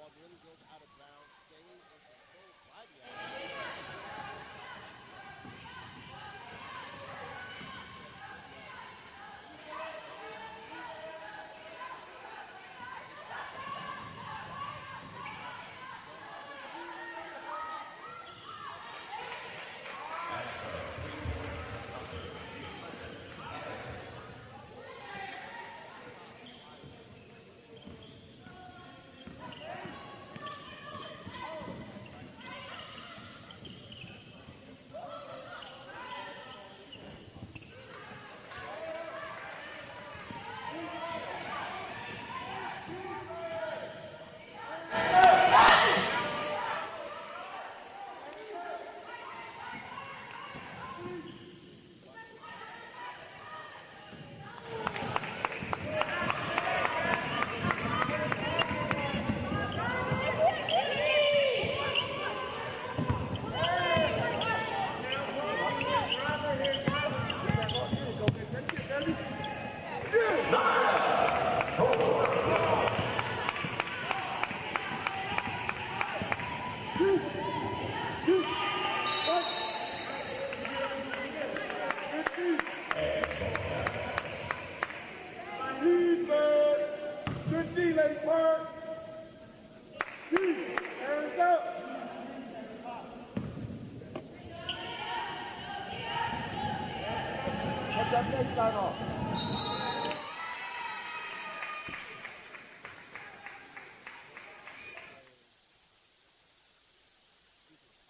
ball nearly goes out of bounds. Stayed in control by the Aggies.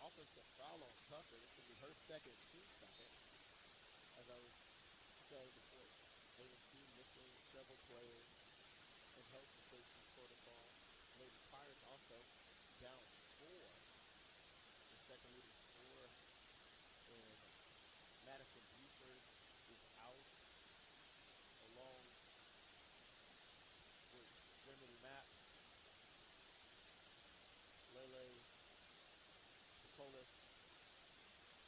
Offensive foul on Tucker. This could be her second, team second. As I was saying before, A&T missing several players in health and safety protocol. Maybe Pirates also down 4. The second leading scorer in Madison Buford is out, along with Remedy Mapp, Lele Nicolas,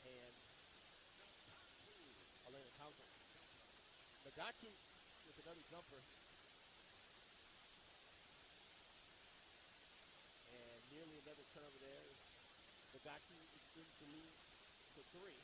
and Elena Townsend. Nagaki with another jumper. And nearly another turnover there. Nagaki extends the lead to 3.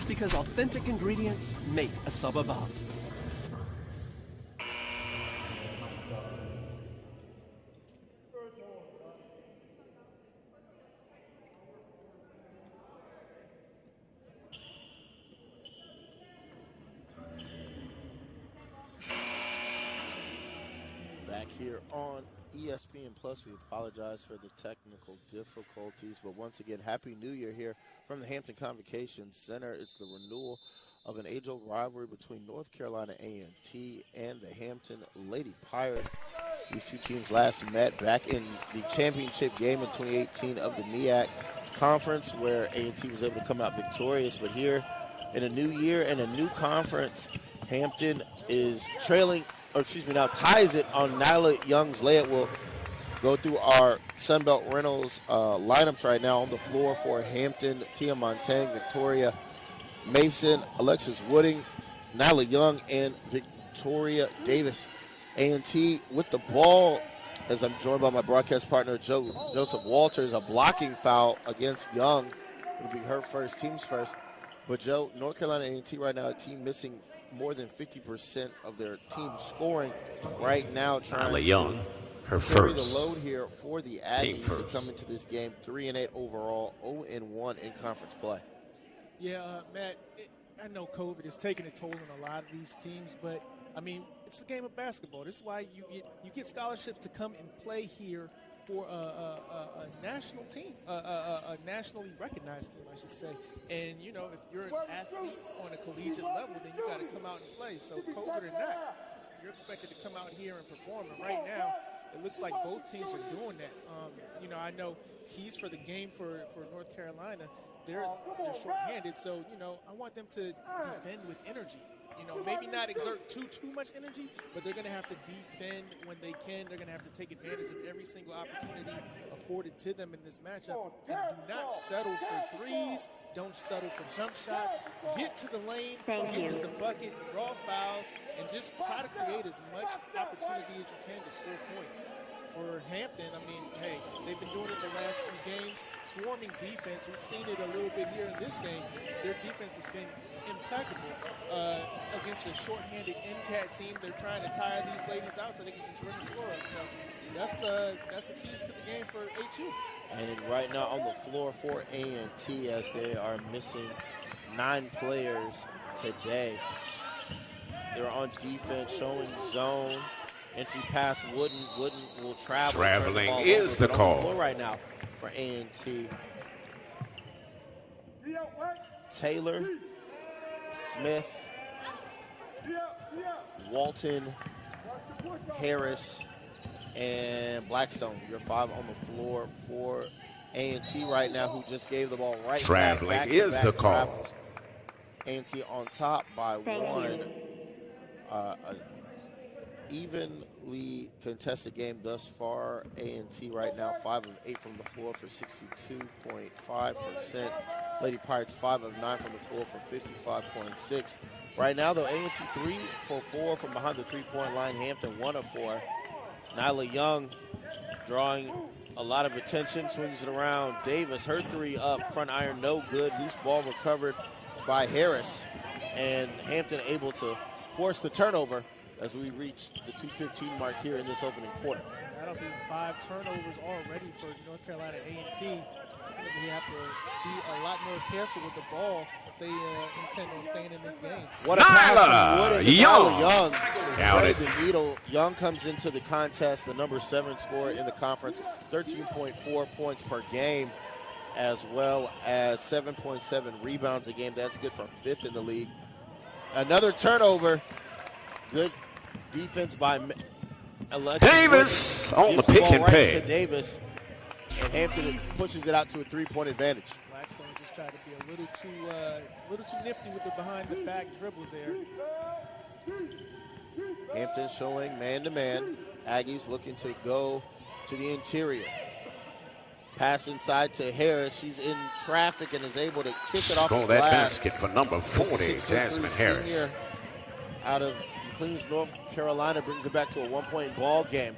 because authentic ingredients make a sub above. Back here on ESPN Plus, we apologize for the technical difficulties, but once again, Happy New Year here from the Hampton Convocation Center. It's the renewal of an age-old rivalry between North Carolina A&T and the Hampton Lady Pirates. These two teams last met back in the championship game in 2018 of the NEAC Conference, where A&T was able to come out victorious. But here in a new year and a new conference, Hampton is now ties it on Nyla Young's layup. We'll go through our Sunbelt Rentals lineups right now on the floor for Hampton: Tia Montang, Victoria Mason, Alexis Wooding, Nyla Young, and Victoria Davis. A&T with the ball, as I'm joined by my broadcast partner Joseph Walters. A blocking foul against Young. It'll be her first, team's first. But Joe, North Carolina A&T right now, a team missing more than 50% of their team scoring right now, trying Nyla Young, her to carry first. the load here for the Aggies to come into this game 3-8 overall, 0-1 in conference play. Yeah, Matt, I know COVID is taking a toll on a lot of these teams, but I mean, it's a game of basketball. This is why you get scholarships to come and play here for a national team, a nationally recognized team, I should say. And, you know, if you're an athlete on a collegiate level, then you got to come out and play. So COVID or not, you're expected to come out here and perform. And right now, it looks like both teams are doing that. You know, I know keys for the game for North Carolina, they're short-handed. So, you know, I want them to defend with energy. You know, maybe not exert too much energy, but they're going to have to defend when they can. They're going to have to take advantage of every single opportunity afforded to them in this matchup. And do not settle for threes. Don't settle for jump shots. Get to the lane, get to the bucket, draw fouls, and just try to create as much opportunity as you can to score points. For Hampton, I mean, hey, they've been doing it the last few games. Swarming defense, we've seen it a little bit here in this game. Their defense has been impeccable against a short-handed NCAT team. They're trying to tire these ladies out so they can just run the score up. So that's the keys to the game for HU. And right now on the floor for A&T, as they are missing 9 players today. They're on defense, showing zone. Entry pass, Wooden will travel. Traveling is the call. On the floor right now for A&T. Taylor, Smith, Walton, Harris, and Blackstone. Your 5 on the floor for A&T right now, who just gave the ball right Traveling back is the call. Travels. A&T on top by 1. Evenly contested game thus far. A&T right now 5 of 8 from the floor for 62.5%. Lady Pirates 5 of 9 from the floor for 55.6%. Right now though, A&T 3 for 4 from behind the 3-point line. Hampton 1 of 4. Nyla Young drawing a lot of attention, swings it around. Davis, her 3 up, front iron no good. Loose ball recovered by Harris, and Hampton able to force the turnover as we reach the 2:15 mark here in this opening quarter. That'll be 5 turnovers already for North Carolina A&T. They have to be a lot more careful with the ball if they intend on staying in this game. What a pass Nyla Young. Counted. The needle. Young comes into the contest, the number 7 scorer in the conference, 13.4 points per game, as well as 7.7 rebounds a game. That's good for 5th in the league. Another turnover. Good defense by Alexis Davis on the pick and right pay. to Davis, and Hampton pushes it out to a 3-point advantage. Blackstone just tried to be a little too nifty with the behind-the-back dribble there. Hampton showing man-to-man. Aggies looking to go to the interior. Pass inside to Harris. She's in traffic and is able to kick it off the Score that glass. basket for number 40, Jasmine Harris. Out of McLean's, North Carolina, brings it back to a 1-point ball game.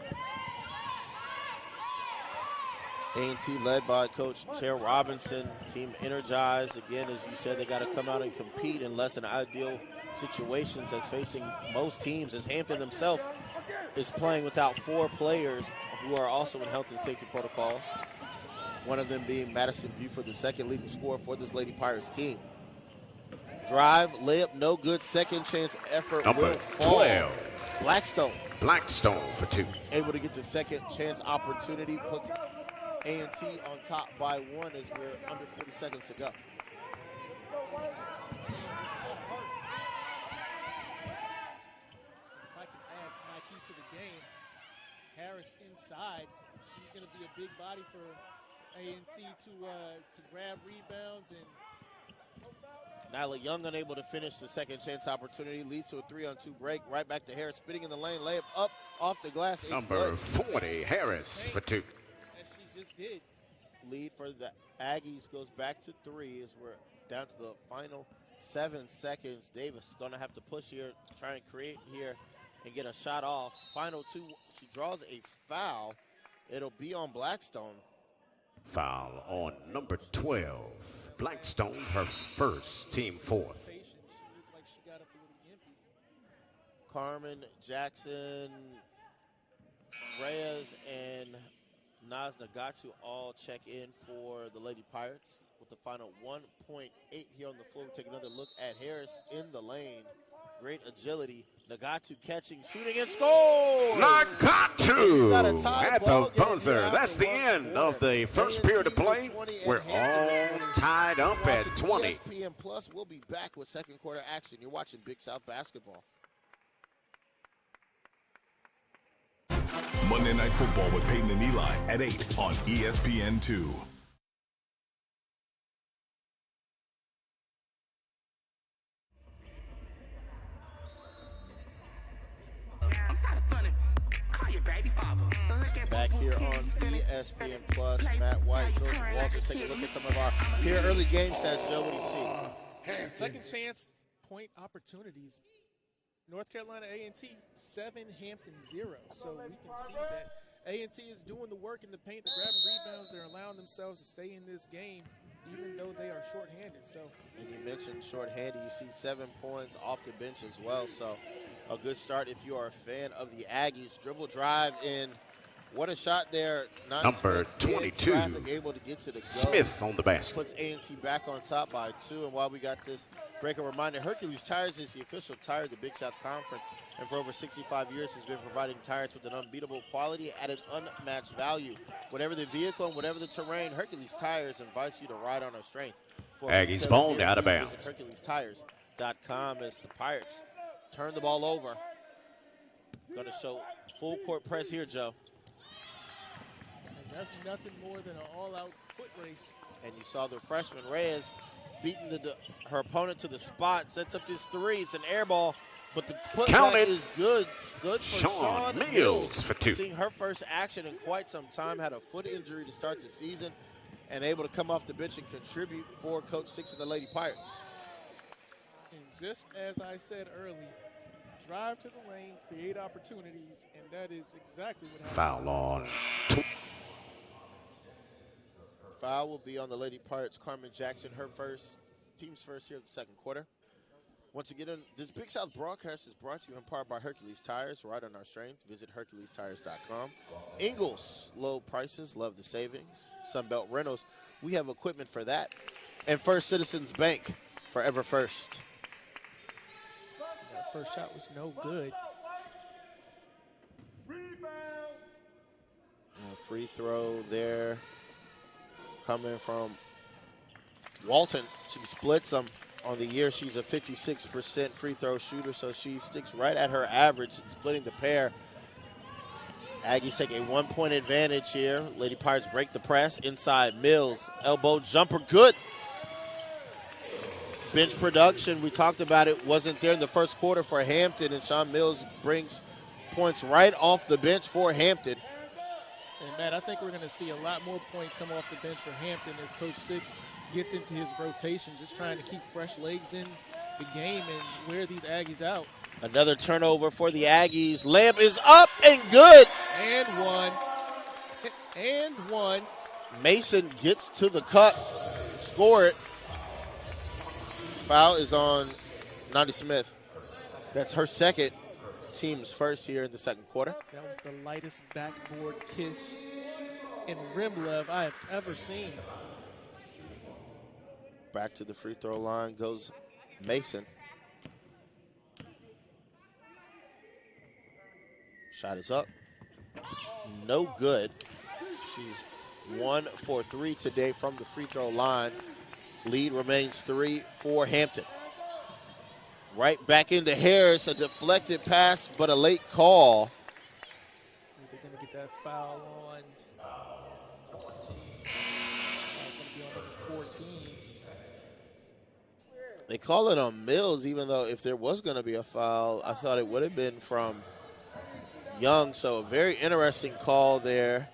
A&T led by Coach Chair Robinson, team energized. Again, as you said, they got to come out and compete in less than ideal situations as facing most teams, as Hampton themselves is playing without 4 players who are also in health and safety protocols. One of them being Madison Buford, the second leading scorer for this Lady Pirates team. Drive, layup, no good. Second chance effort Number will fall. 12. Blackstone for 2. able to get the second chance opportunity, puts A&T on top by 1 as we're under 40 seconds to go. If I can add my key to the game, Harris inside. She's going to be a big body for A&T to grab rebounds. And Nyla Young unable to finish the second chance opportunity, leads to a 3-on-2 break. Right back to Harris, spitting in the lane, layup up off the glass. Number 40, Harris for 2. as she just did. Lead for the Aggies goes back to 3 as we're down to the final 7 seconds. Davis going to have to push here, try and create here and get a shot off. Final 2, she draws a foul. It'll be on Blackstone. Foul on number 12. Blackstone, her first, team 4th. She looked like she got up a little gimpy. Carmen, Jackson, Reyes, and Naz Nagatu all check in for the Lady Pirates with the final 1.8 here on the floor. We take another look at Harris in the lane. Great agility. Nagatu catching, shooting, and scores! Nagatu at the buzzer. That's the end of the first period of play. We're all tied up at 20. ESPN Plus, we'll be back with second quarter action. You're watching Big South Basketball. Monday Night Football with Peyton and Eli at 8 on ESPN2. Back here on ESPN Plus, Matt White, George Walters, take a look at some of our here early game stats. Joe, what do you see? Second chance point opportunities. North Carolina A&T 7, Hampton 0. So we can see that A&T is doing the work in the paint. They're grabbing rebounds. They're allowing themselves to stay in this game, even though they are shorthanded. So, and you mentioned shorthanded. You see 7 points off the bench as well. So a good start if you are a fan of the Aggies. Dribble drive in. What a shot there. Number 22, traffic, able to get to the Smith on the basket. Puts A&T back on top by 2. And while we got this break, a reminder, Hercules Tires is the official tire of the Big South Conference. And for over 65 years has been providing tires with an unbeatable quality at an unmatched value. Whatever the vehicle and whatever the terrain, Hercules Tires invites you to ride on our strength. For Aggies ball out of bounds. HerculesTires.com as the Pirates turn the ball over. Going to show full court press here, Joe. and that's nothing more than an all-out foot race. And you saw the freshman Reyes beating her opponent to the spot, sets up this 3. It's an air ball, but the putback is good. Good for Sean Mills for 2. Seeing her first action in quite some time, had a foot injury to start the season, and able to come off the bench and contribute for Coach Six of the Lady Pirates. And just as I said early, drive to the lane, create opportunities, and that is exactly what happened. Foul on. Foul will be on the Lady Pirates. Carmen Jackson, her first, team's first here in the second quarter. Once again, this Big South broadcast is brought to you in part by Hercules Tires. Right on our strength. Visit HerculesTires.com. Ingles, low prices, love the savings. Sunbelt Rentals, we have equipment for that. And First Citizens Bank, forever first. That first shot was no good. Free throw there coming from Walton. She splits them on the year. She's a 56% free throw shooter, so she sticks right at her average in splitting the pair. Aggies take a 1-point advantage here. Lady Pirates break the press. Inside Mills, elbow jumper, good. Bench production, we talked about it, wasn't there in the first quarter for Hampton, and Sean Mills brings points right off the bench for Hampton. And, Matt, I think we're going to see a lot more points come off the bench for Hampton as Coach Six gets into his rotation, just trying to keep fresh legs in the game and wear these Aggies out. Another turnover for the Aggies. Layup is up and good. And one. And one. Mason gets to the cup, score it. Foul is on Nandi Smith. That's her second, team's first here in the second quarter. That was the lightest backboard kiss in rim love I have ever seen. Back to the free throw line goes Mason. Shot is up. No good. She's 1 for 3 today from the free throw line. Lead remains 3 for Hampton. Right back into Harris, a deflected pass, but a late call. They're going to get that foul on. It's going to be on number 14. They call it on Mills, even though if there was going to be a foul, I thought it would have been from Young. So a very interesting call there.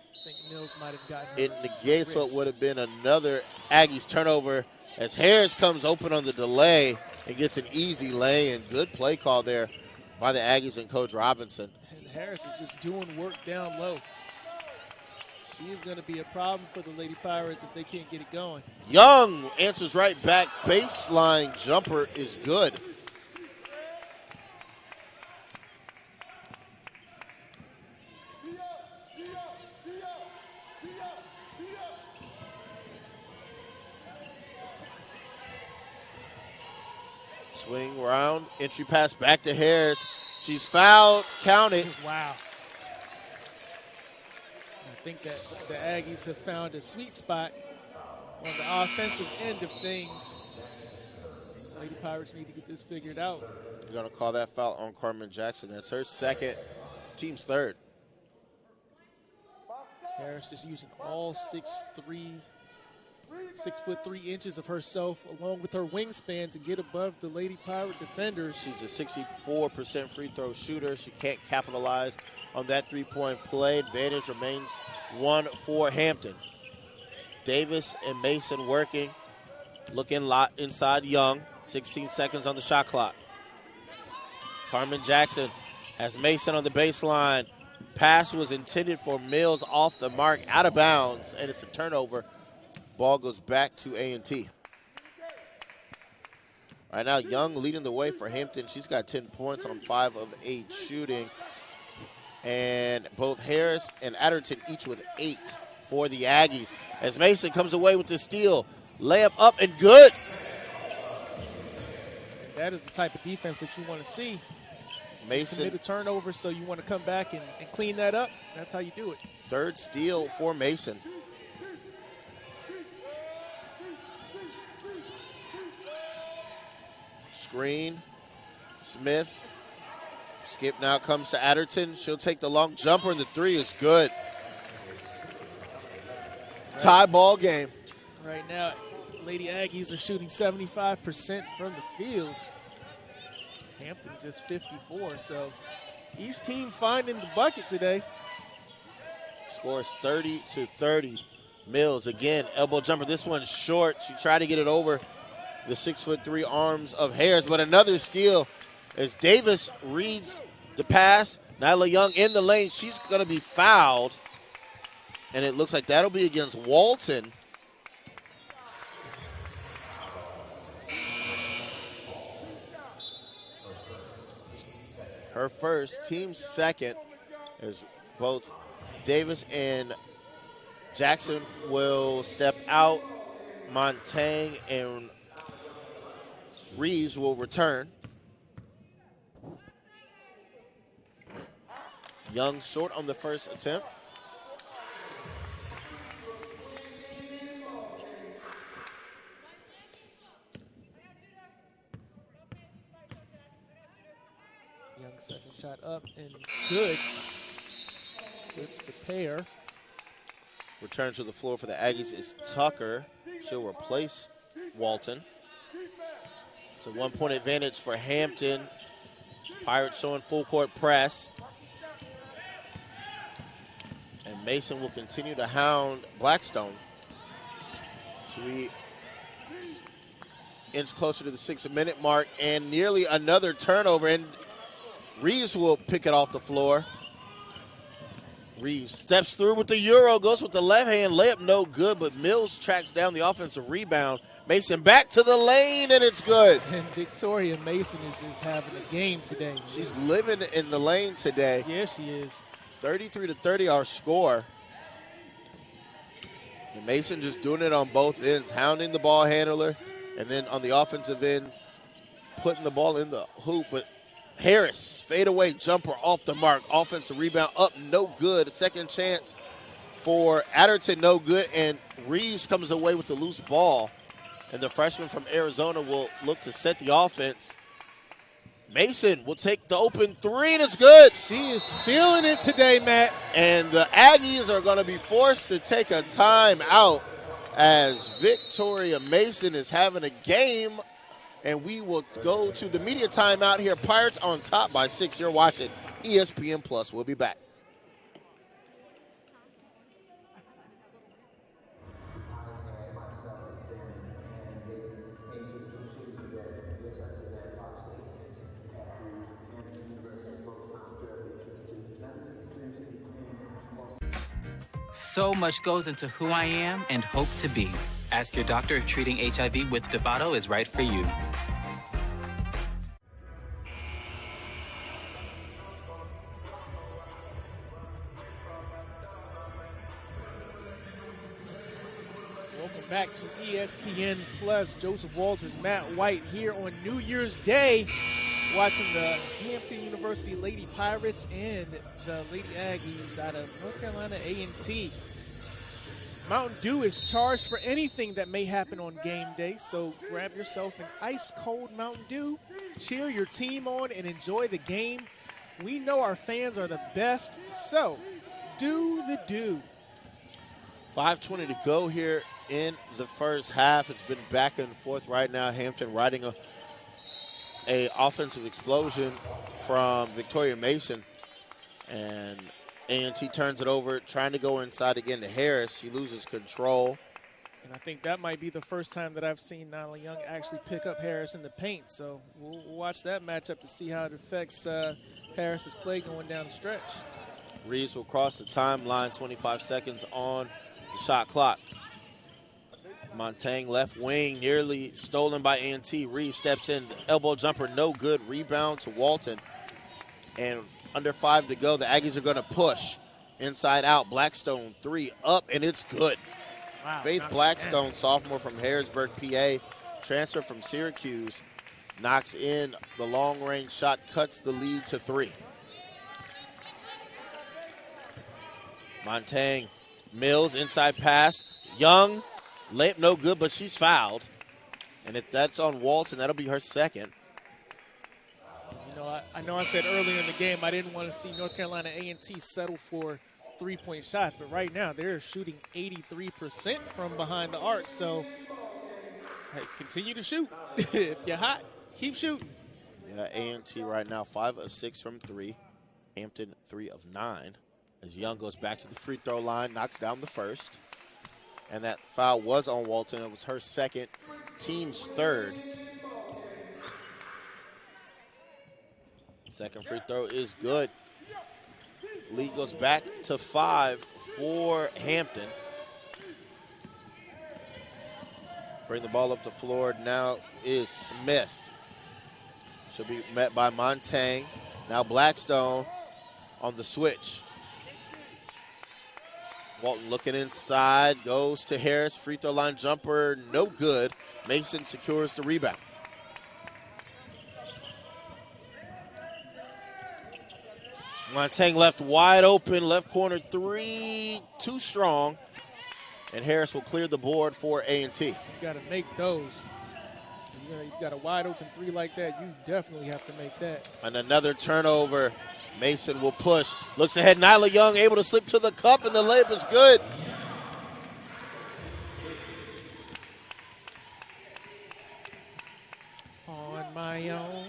I think Mills might have gotten it negates what would have been another Aggies turnover as Harris comes open on the delay and gets an easy lay, and good play call there by the Aggies and Coach Robinson. And Harris is just doing work down low. She is going to be a problem for the Lady Pirates if they can't get it going. Young answers right back. Baseline jumper is good. Swing round, entry pass back to Harris. She's fouled, counted. Wow. I think that the Aggies have found a sweet spot on the offensive end of things. Lady Pirates need to get this figured out. You're going to call that foul on Carmen Jackson. That's her second, team's third. Harris just using all 6'3", 6'3" of herself along with her wingspan to get above the Lady Pirate defenders. She's a 64% free throw shooter. She can't capitalize on that three-point play. Advantage remains 1 for Hampton. Davis and Mason working. Looking inside Young. 16 seconds on the shot clock. Carmen Jackson has Mason on the baseline. Pass was intended for Mills, off the mark, out of bounds, and it's a turnover. Ball goes back to A&T. Right now, Young leading the way for Hampton. She's got 10 points on 5 of 8 shooting. And both Harris and Adderton each with 8 for the Aggies. As Mason comes away with the steal. Layup up and good. That is the type of defense that you want to see. Mason commit a turnover, so you want to come back and clean that up. That's how you do it. Third steal for Mason. Screen, Smith. Skip now comes to Adderton. She'll take the long jumper, and the three is good. Tie ball game. Right now, Lady Aggies are shooting 75% from the field. Hampton just 54, so each team finding the bucket today. Scores 30-30. Mills again, elbow jumper. This one's short. She tried to get it over the 6'3" arms of Harris, but another steal as Davis reads the pass. Nyla Young in the lane. She's going to be fouled, and it looks like that'll be against Walton. Her first, team second, as both Davis and Jackson will step out. Montang and Reeves will return. Young short on the first attempt. Young second shot up and good. Splits the pair. Return to the floor for the Aggies is Tucker. She'll replace Walton. It's a 1-point advantage for Hampton. Pirates showing full court press. And Mason will continue to hound Blackstone. So we inch closer to the 6-minute mark, and nearly another turnover, and Reeves will pick it off the floor. Reeves steps through with the Euro, goes with the left hand layup, no good, but Mills tracks down the offensive rebound. Mason back to the lane, and it's good. And Victoria Mason is just having a game today. She's living in the lane today. Yes, she is. 33-30 our score. And Mason just doing it on both ends, hounding the ball handler, and then on the offensive end, putting the ball in the hoop. But Harris, fadeaway jumper off the mark. Offensive rebound up, no good. A second chance for Adderton, no good. And Reeves comes away with the loose ball. And the freshman from Arizona will look to set the offense. Mason will take the open three, and it's good. She is feeling it today, Matt. And the Aggies are going to be forced to take a timeout as Victoria Mason is having a game. And we will go to the media timeout here. Pirates on top by 6. You're watching ESPN Plus. We'll be back. So much goes into who I am and hope to be. Ask your doctor if treating HIV with Dovato is right for you. Welcome back to ESPN Plus. Joseph Walters, Matt White here on New Year's Day, watching the Hampton University Lady Pirates and the Lady Aggies out of North Carolina A&T. Mountain Dew is charged for anything that may happen on game day, so grab yourself an ice-cold Mountain Dew, cheer your team on, and enjoy the game. We know our fans are the best, so do the do. 5:20 to go here in the first half. It's been back and forth right now. Hampton riding a offensive explosion from Victoria Mason, and A&T turns it over, trying to go inside again to Harris. She loses control. And I think that might be the first time that I've seen Nyla Young actually pick up Harris in the paint. So we'll watch that matchup to see how it affects Harris's play going down the stretch. Reeves will cross the timeline, 25 seconds on the shot clock. Montaigne left wing, nearly stolen by A&T. Reeves steps in, elbow jumper, no good. Rebound to Walton. And under 5 to go, the Aggies are going to push inside out. Blackstone, 3 up, and it's good. Wow, Faith Blackstone, sophomore from Harrisburg, PA, transfer from Syracuse, knocks in the long-range shot, cuts the lead to 3. Montaigne, Mills, inside pass. Young, layup no good, but she's fouled. And if that's on Walton, that'll be her second. I know I said earlier in the game I didn't want to see North Carolina A&T settle for three-point shots, but right now they're shooting 83% from behind the arc. So, hey, continue to shoot. If you're hot, keep shooting. Yeah, A&T right now 5 of 6 from 3. Hampton 3 of 9. As Young goes back to the free throw line, knocks down the first. And that foul was on Walton. It was her second, team's third. Second free throw is good. Lead goes back to 5 for Hampton. Bring the ball up the floor now is Smith. She'll be met by Montaigne. Now Blackstone on the switch. Walton looking inside, goes to Harris. Free throw line jumper, no good. Mason secures the rebound. Montaigne left wide open, left corner 3, too strong. And Harris will clear the board for A&T. You got to make those. You got a wide open 3 like that, you definitely have to make that. And another turnover. Mason will push. Looks ahead. Nyla Young able to slip to the cup, and the layup is good. On my own.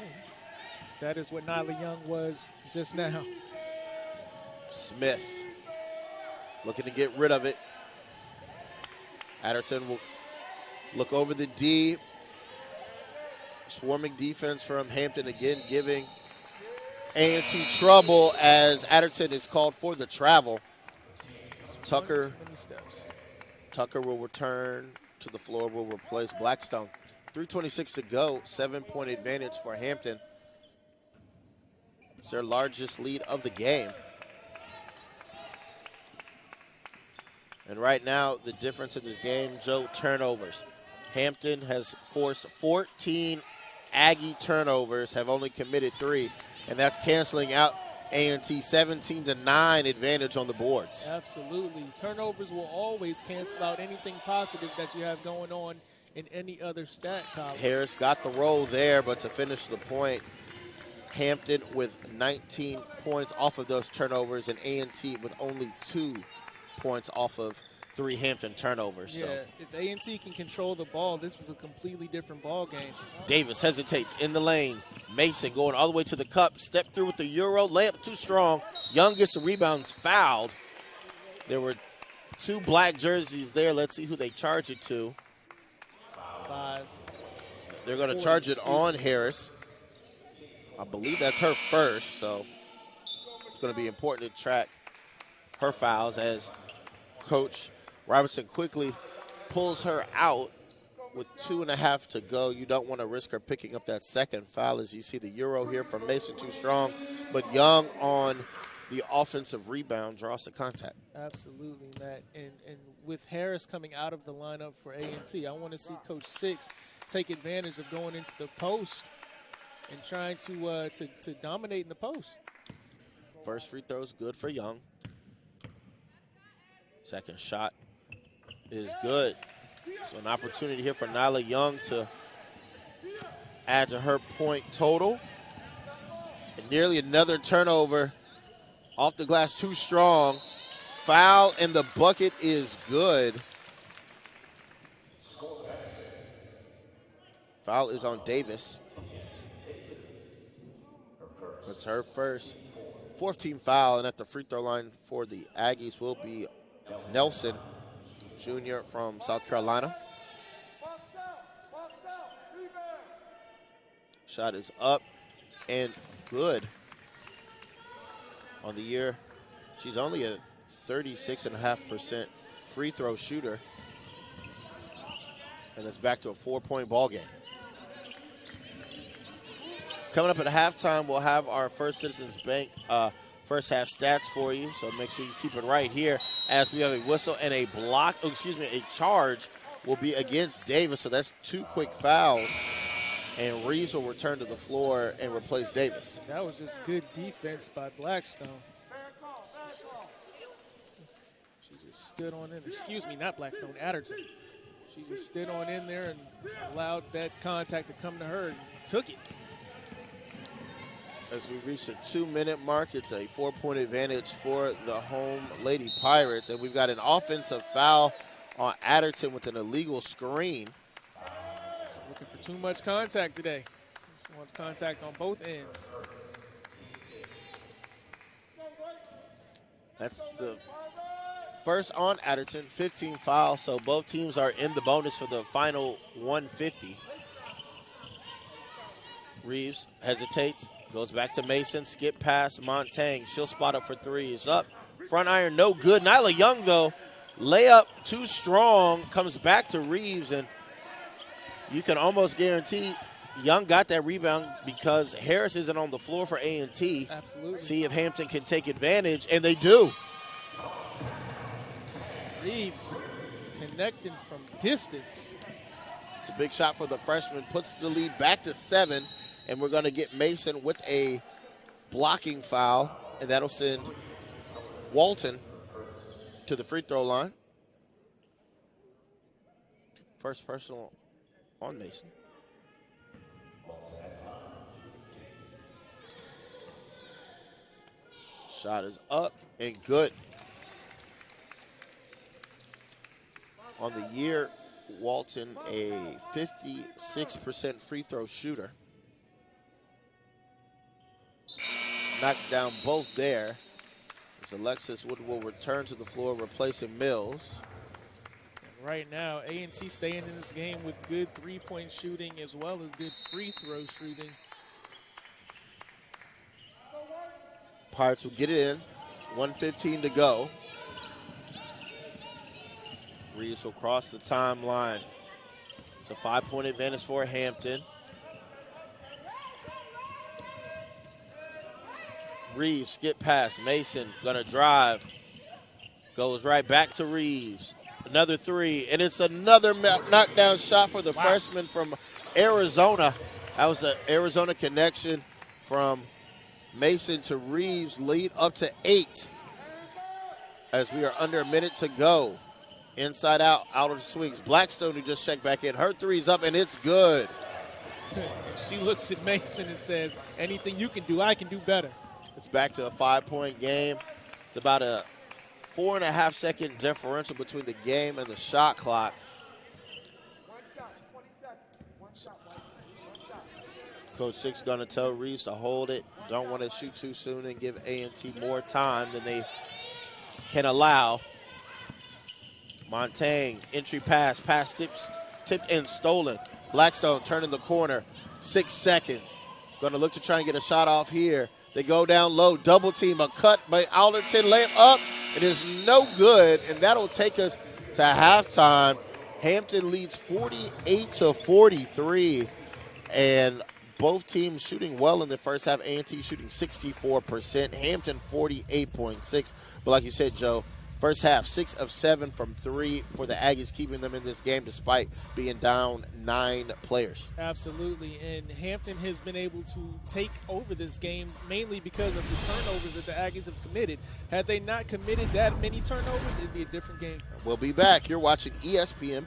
That is what Nyla Young was just now. Smith looking to get rid of it. Adderton will look over the D. Swarming defense from Hampton again, giving A&T trouble as Adderton is called for the travel. Tucker. Many steps. Tucker will return to the floor, will replace Blackstone. 3:26 to go, 7-point advantage for Hampton. It's their largest lead of the game. And right now, the difference in this game, Joe, turnovers. Hampton has forced 14 Aggie turnovers, have only committed 3, and that's canceling out A&T 17-9 advantage on the boards. Absolutely. Turnovers will always cancel out anything positive that you have going on in any other stat column. Harris got the roll there, but to finish the point, Hampton with 19 points off of those turnovers, and A&T with only 2 points off of 3 Hampton turnovers. Yeah, so if A&T can control the ball, this is a completely different ball game. Davis hesitates in the lane. Mason going all the way to the cup. Step through with the Euro. Layup too strong. Young gets the rebounds, fouled. There were 2 black jerseys there. Let's see who they charge it to. 5. They're going to charge it on Harris. I believe that's her first, so it's going to be important to track her fouls as Coach Robertson quickly pulls her out with 2.5 to go. You don't want to risk her picking up that second foul, as you see the Euro here from Mason, too strong. But Young on the offensive rebound draws the contact. Absolutely, Matt. And with Harris coming out of the lineup for A&T, I want to see Coach Six take advantage of going into the post and trying to dominate in the post. First free throw is good for Young. Second shot is good. So an opportunity here for Nyla Young to add to her point total. And nearly another turnover. Off the glass, too strong. Foul, and the bucket is good. Foul is on Davis. It's her first. 4th team foul, and at the free throw line for the Aggies will be Nelson, junior from South Carolina. Shot is up and good. On the year, she's only a 36.5% free throw shooter. And it's back to a 4-point ball game. Coming up at halftime, we'll have our First Citizens Bank first half stats for you. So make sure you keep it right here as we have a whistle and a block. Oh, excuse me, a charge will be against Davis. So that's 2 quick fouls. And Reeves will return to the floor and replace Davis. That was just good defense by Blackstone. She just stood on in there. Excuse me, not Blackstone, Adderton. She just stood on in there and allowed that contact to come to her and took it. As we reach the 2-minute mark, it's a 4-point advantage for the home Lady Pirates. And we've got an offensive foul on Adderton with an illegal screen. Looking for too much contact today. She wants contact on both ends. That's the first on Adderton, 15 fouls. So both teams are in the bonus for the final 150. Reeves hesitates. Goes back to Mason, skip past Montaigne. She'll spot up for 3. Is up. Front iron, no good. Nyla Young, though, layup too strong. Comes back to Reeves, and you can almost guarantee Young got that rebound because Harris isn't on the floor for A&T. Absolutely. See if Hampton can take advantage, and they do. Reeves connecting from distance. It's a big shot for the freshman. Puts the lead back to 7. And we're going to get Mason with a blocking foul, and that'll send Walton to the free throw line. First personal on Mason. Shot is up and good. On the year, Walton a 56% free throw shooter. Knocks down both there. As Alexis Wood will return to the floor, replacing Mills. And right now, A&T staying in this game with good three-point shooting as well as good free throw shooting. Pirates will get it in. 1:15 to go. Reeves will cross the timeline. It's a 5-point advantage for Hampton. Reeves, skip pass. Mason gonna drive. Goes right back to Reeves. Another three, and it's another knockdown shot for the freshman from Arizona. That was an Arizona connection from Mason to Reeves, lead up to 8 as we are under a minute to go. Inside out, out of the swings. Blackstone, who just checked back in. Her three's up, and it's good. She looks at Mason and says, anything you can do, I can do better. It's back to a 5-point game. It's about a 4.5-second differential between the game and the shot clock. Coach Six going to tell Reeves to hold it. Don't want to shoot too soon and give A&T more time than they can allow. Montaigne, entry pass tipped and stolen. Blackstone turning the corner, 6 seconds. Going to look to try and get a shot off here. They go down low, double team, a cut by Alderton, layup up. It is no good, and that'll take us to halftime. Hampton leads 48-43, and both teams shooting well in the first half. A&T shooting 64%, Hampton 48.6. But like you said, Joe, first half, 6 of 7 from 3 for the Aggies, keeping them in this game despite being down 9 players. Absolutely, and Hampton has been able to take over this game mainly because of the turnovers that the Aggies have committed. Had they not committed that many turnovers, it'd be a different game. We'll be back. You're watching ESPN+.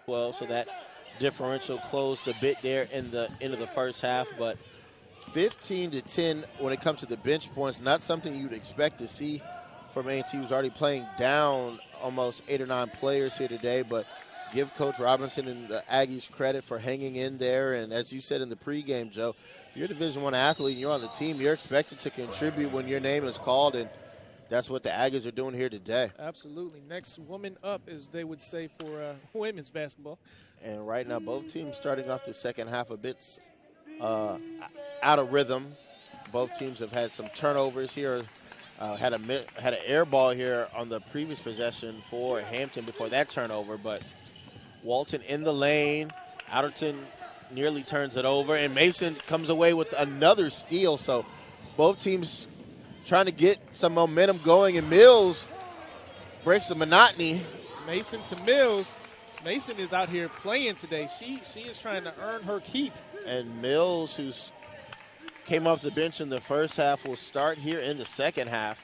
Well, so that differential closed a bit there in the end of the first half, but 15-10 when it comes to the bench points, not something you'd expect to see from A&T, who's already playing down almost 8 or 9 players here today, but give Coach Robinson and the Aggies credit for hanging in there. And as you said in the pregame, Joe, if you're a Division I athlete and you're on the team, you're expected to contribute when your name is called, and that's what the Aggies are doing here today. Absolutely. Next woman up, as they would say for women's basketball. And right now, both teams starting off the second half a bit out of rhythm. Both teams have had some turnovers here. Had an air ball here on the previous possession for Hampton before that turnover, but Walton in the lane. Outerton nearly turns it over, and Mason comes away with another steal. So both teams trying to get some momentum going, and Mills breaks the monotony. Mason to Mills. Mason is out here playing today. She is trying to earn her keep. And Mills, who's came off the bench in the first half, will start here in the second half.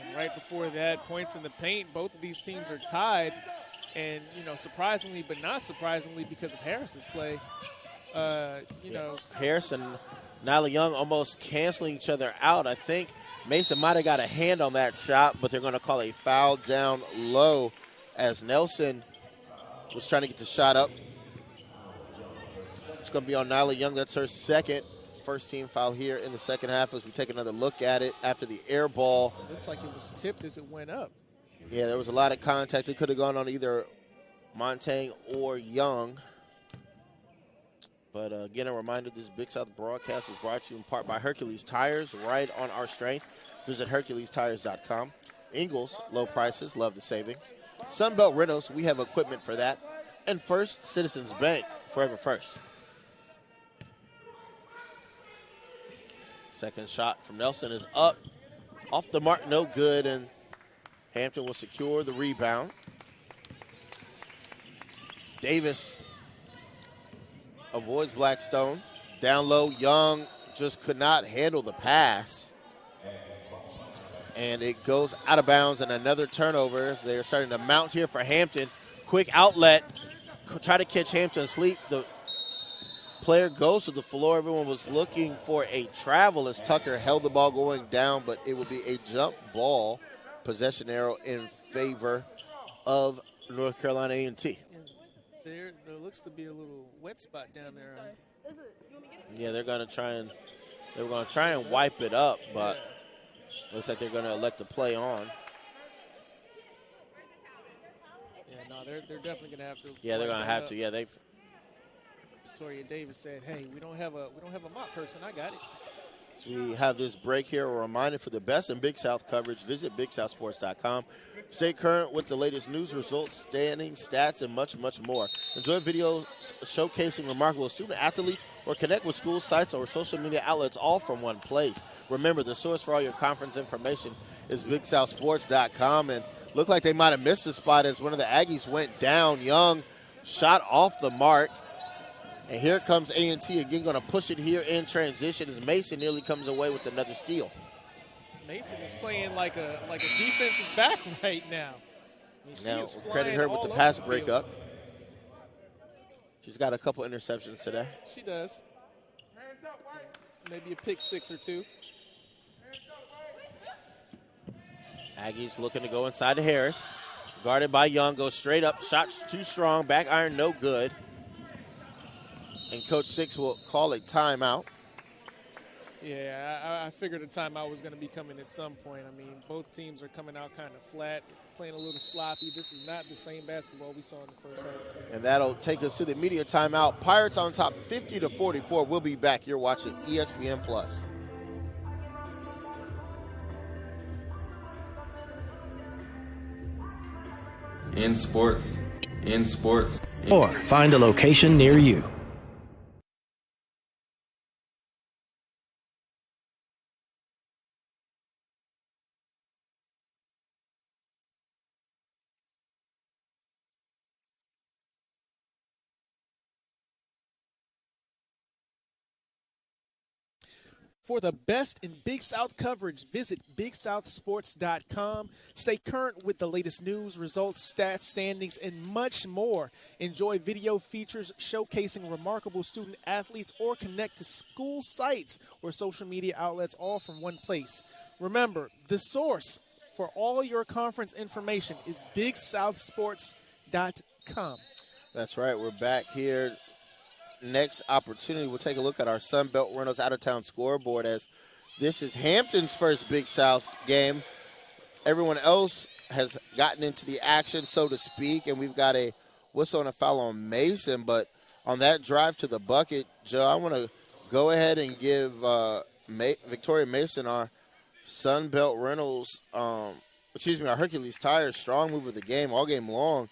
And right before that, points in the paint, both of these teams are tied. And, surprisingly but not surprisingly because of Harris's play, Harris and Nyla Young almost canceling each other out. I think Mason might have got a hand on that shot, but they're going to call a foul down low as Nelson was trying to get the shot up. It's going to be on Nyla Young. That's her second first-team foul here in the second half as we take another look at it after the air ball. It looks like it was tipped as it went up. Yeah, there was a lot of contact. It could have gone on either Montaigne or Young. But again, a reminder, this Big South broadcast is brought to you in part by Hercules Tires, right on our strength. Visit HerculesTires.com. Ingles, low prices, love the savings. Sunbelt Rentals, we have equipment for that. And First Citizens Bank, forever first. Second shot from Nelson is up. Off the mark, no good, and Hampton will secure the rebound. Davis avoids Blackstone. Down low, Young just could not handle the pass. And it goes out of bounds, and another turnover as they're starting to mount here for Hampton. Quick outlet, try to catch Hampton asleep. The player goes to the floor. Everyone was looking for a travel as Tucker held the ball going down, but it would be a jump ball possession arrow in favor of North Carolina A&T. There looks to be a little wet spot down there. Yeah, they're going to try and wipe it up, but looks like they're going to elect to play on. Yeah, no, they're definitely going to have to. Yeah, they're going to have to. Yeah, they've. Victoria Davis said, "Hey, we don't have a mop person. I got it." So we have this break here. A reminder for the best in Big South coverage, visit BigSouthSports.com. Stay current with the latest news, results, standings, stats, and much, much more. Enjoy videos showcasing remarkable student athletes or connect with school sites or social media outlets all from one place. Remember, the source for all your conference information is BigSouthSports.com. And looked like they might have missed a spot as one of the Aggies went down. Young shot off the mark. And here comes A&T again, going to push it here in transition as Mason nearly comes away with another steal. Mason is playing like a defensive back right now. Now, credit her with the pass breakup. She's got a couple interceptions today. She does. Maybe a pick 6 or 2. Aggies looking to go inside to Harris. Guarded by Young, goes straight up. Shot too strong. Back iron, no good. And Coach Six will call a timeout. Yeah, I figured a timeout was going to be coming at some point. I mean, both teams are coming out kind of flat, playing a little sloppy. This is not the same basketball we saw in the first half. And that'll take us to the media timeout. Pirates on top 50-44. We'll be back. You're watching ESPN+. In sports. Or find a location near you. For the best in Big South coverage, visit BigSouthSports.com. Stay current with the latest news, results, stats, standings, and much more. Enjoy video features showcasing remarkable student athletes or connect to school sites or social media outlets all from one place. Remember, the source for all your conference information is BigSouthSports.com. That's right. We're back here. Next opportunity, we'll take a look at our Sunbelt Rentals out-of-town scoreboard as this is Hampton's first Big South game. Everyone else has gotten into the action, so to speak, and we've got a whistle and a foul on Mason. But on that drive to the bucket, Joe, I want to go ahead and give Victoria Mason, our Sunbelt Rentals, our Hercules Tires strong move of the game all game long.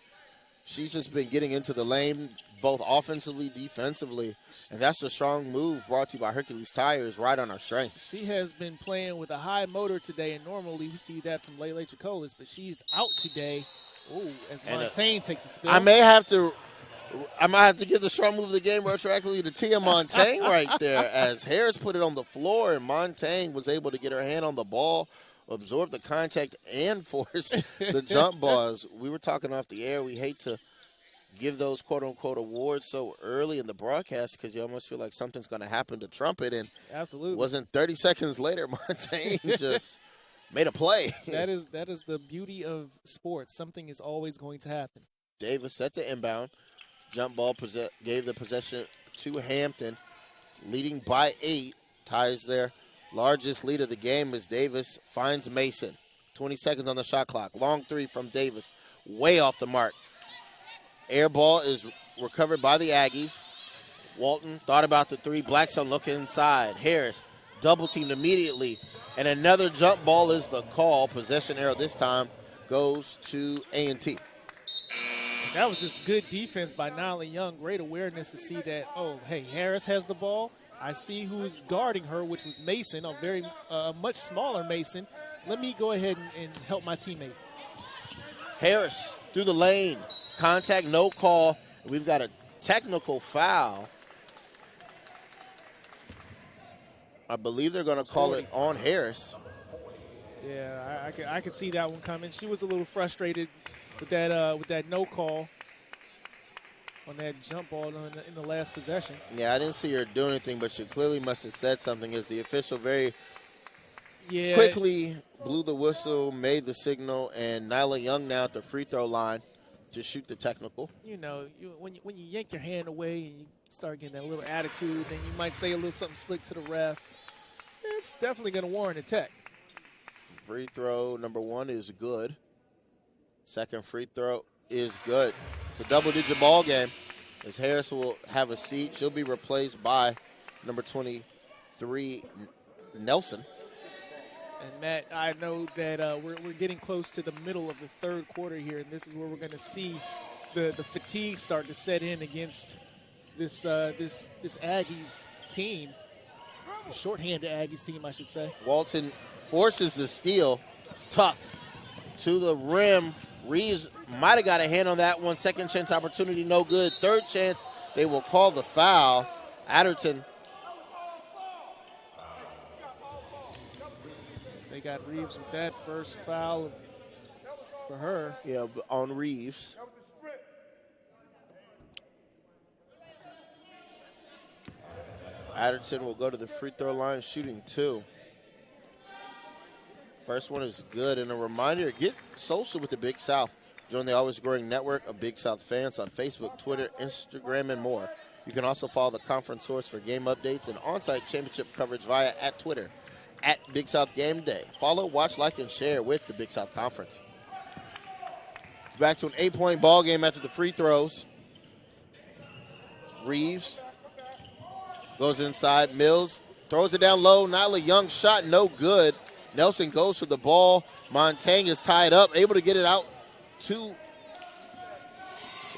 She's just been getting into the lane, both offensively, defensively, and that's a strong move brought to you by Hercules Tires, right on our strength. She has been playing with a high motor today, and normally we see that from Lele Chacolas, but she's out today. Oh, as Montaigne takes a spill. I might have to give the strong move of the game retroactively to Tia Montaigne right there, as Harris put it on the floor, and Montaigne was able to get her hand on the ball, absorb the contact, and force the jump balls. We were talking off the air. We hate to give those quote-unquote awards so early in the broadcast because you almost feel like something's going to happen to Trumpet. And absolutely, wasn't 30 seconds later, Montaigne just made a play. That is the beauty of sports. Something is always going to happen. Davis set the inbound. Jump ball gave the possession to Hampton, leading by 8. Ties their largest lead of the game as Davis finds Mason. 20 seconds on the shot clock. Long three from Davis. Way off the mark. Air ball is recovered by the Aggies. Walton thought about the three. Blackstone looking inside. Harris double teamed immediately. And another jump ball is the call. Possession arrow this time goes to A&T. That was just good defense by Nyla Young. Great awareness to see that, oh, hey, Harris has the ball. I see who's guarding her, which was Mason, a much smaller Mason. Let me go ahead and help my teammate. Harris through the lane. Contact, no call. We've got a technical foul. I believe they're going to call it on Harris. Yeah, I could see that one coming. She was a little frustrated with that no call on that jump ball in the last possession. Yeah, I didn't see her do anything, but she clearly must have said something as the official very quickly blew the whistle, made the signal, and Nyla Young now at the free throw line to shoot the technical. You know, when you yank your hand away and you start getting that little attitude, then you might say a little something slick to the ref. It's definitely going to warrant a tech. Free throw number 1 is good. Second free throw is good. It's a double-digit ball game as Harris will have a seat. She'll be replaced by number 23, Nelson. And, Matt, I know that we're getting close to the middle of the third quarter here, and this is where we're going to see the fatigue start to set in against this Aggies team, the shorthanded Aggies team, I should say. Walton forces the steal. Tuck to the rim. Reeves might have got a hand on that one. Second chance opportunity, no good. Third chance, they will call the foul. Adderton. They got Reeves with that first foul for her. Yeah, on Reeves. Adderton will go to the free throw line shooting 2. First one is good. And a reminder, get social with the Big South. Join the always growing network of Big South fans on Facebook, Twitter, Instagram, and more. You can also follow the conference source for game updates and on-site championship coverage via @Twitter, @Big South Game Day. Follow, watch, like, and share with the Big South Conference. It's back to an 8-point ball game after the free throws. Reeves goes inside. Mills throws it down low. Nyla Young shot, no good. Nelson goes for the ball. Montaigne is tied up, able to get it out to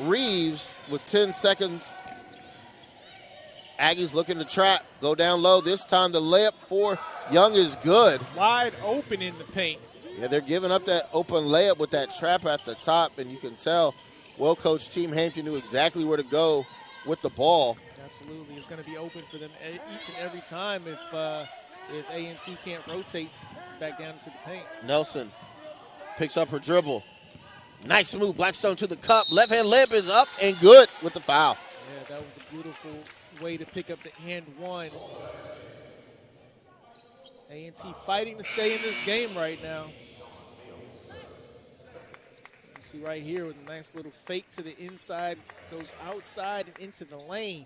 Reeves with 10 seconds. Aggies looking to trap, go down low. This time the layup for Young is good. Wide open in the paint. Yeah, they're giving up that open layup with that trap at the top, and you can tell well-coached Team Hampton knew exactly where to go with the ball. Absolutely. It's going to be open for them each and every time if A&T can't rotate back down into the paint. Nelson picks up her dribble. Nice move. Blackstone to the cup. Left-hand layup is up and good with the foul. Yeah, that was a beautiful way to pick up the and one. A&T fighting to stay in this game right now. You see right here with a nice little fake to the inside, goes outside and into the lane.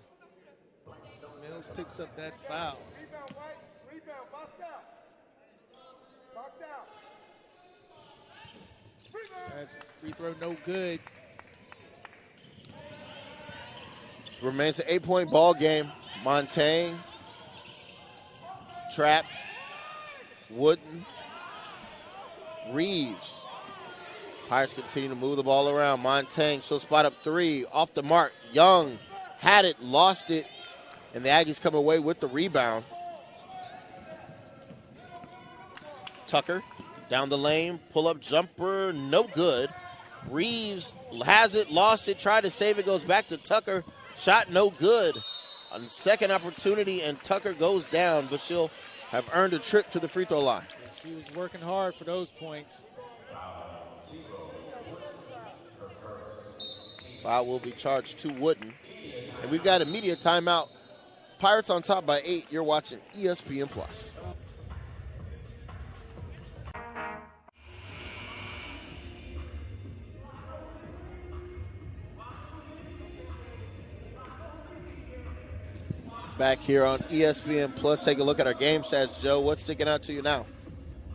Mills picks up that foul. That free throw no good. Remains an 8-point ball game. Montaigne trapped. Wooden. Reeves. Pirates continue to move the ball around. Montaigne, she'll spot up 3. Off the mark. Young had it, lost it, and the Aggies come away with the rebound. Tucker down the lane. Pull-up jumper, no good. Reeves has it, lost it, tried to save it, goes back to Tucker. Shot no good. On second opportunity, and Tucker goes down, but she'll have earned a trip to the free throw line. She was working hard for those points. Foul will be charged to Wooden. And we've got a media timeout. Pirates on top by 8. You're watching ESPN+. Back here on ESPN Plus, take a look at our game stats. Joe, what's sticking out to you now?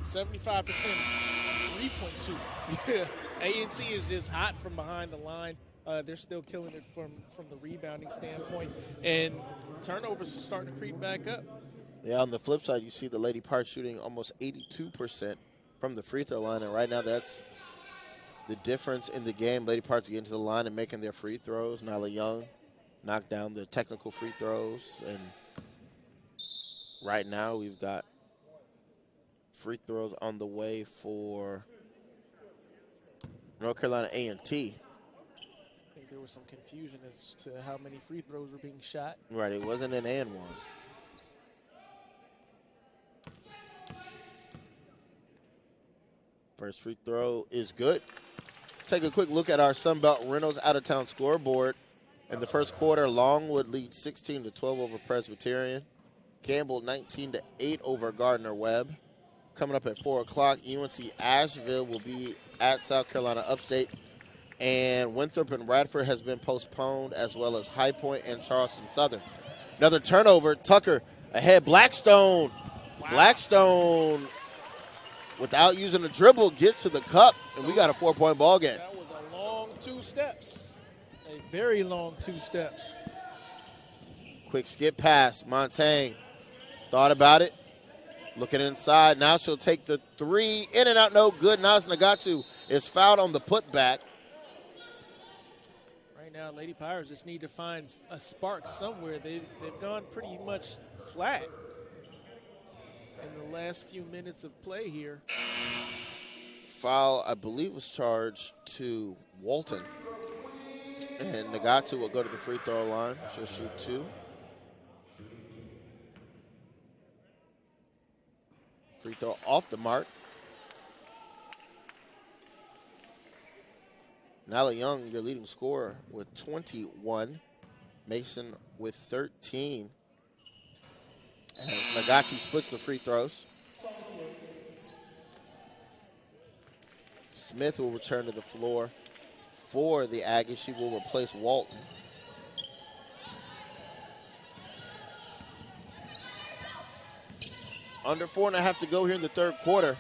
75% three-point shooting. A&T is just hot from behind the line. They're still killing it from the rebounding standpoint, and turnovers are starting to creep back up. Yeah, on the flip side, you see the Lady Pirates shooting almost 82% from the free throw line, and right now that's the difference in the game. Lady Pirates getting to the line and making their free throws. Nyla Young knocked down the technical free throws. And right now we've got free throws on the way for North Carolina A&T. I think there was some confusion as to how many free throws were being shot. Right, it wasn't an and one. First free throw is good. Take a quick look at our Sunbelt Reynolds out-of-town scoreboard. In the first quarter, Longwood leads 16-12 over Presbyterian. Campbell 19-8 over Gardner-Webb. Coming up at 4 o'clock, UNC Asheville will be at South Carolina Upstate. And Winthrop and Radford has been postponed, as well as High Point and Charleston Southern. Another turnover. Tucker ahead. Blackstone. Wow. Blackstone, without using the dribble, gets to the cup, and we got a 4-point ball game. That was a long 2 steps. A very long 2 steps. Quick skip pass. Montaigne thought about it. Looking inside. Now she'll take the 3. In and out, no good. Naz Nagatu is fouled on the putback. Right now, Lady Pirates just need to find a spark somewhere. They've gone pretty much flat in the last few minutes of play here. Foul, I believe, was charged to Walton. And Nagatu will go to the free throw line. She'll shoot 2. Free throw off the mark. Nyla Young, your leading scorer, with 21. Mason with 13. And Nagatu splits the free throws. Smith will return to the floor for the Aggies. She will replace Walton. Under 4.5 to go here in the third quarter.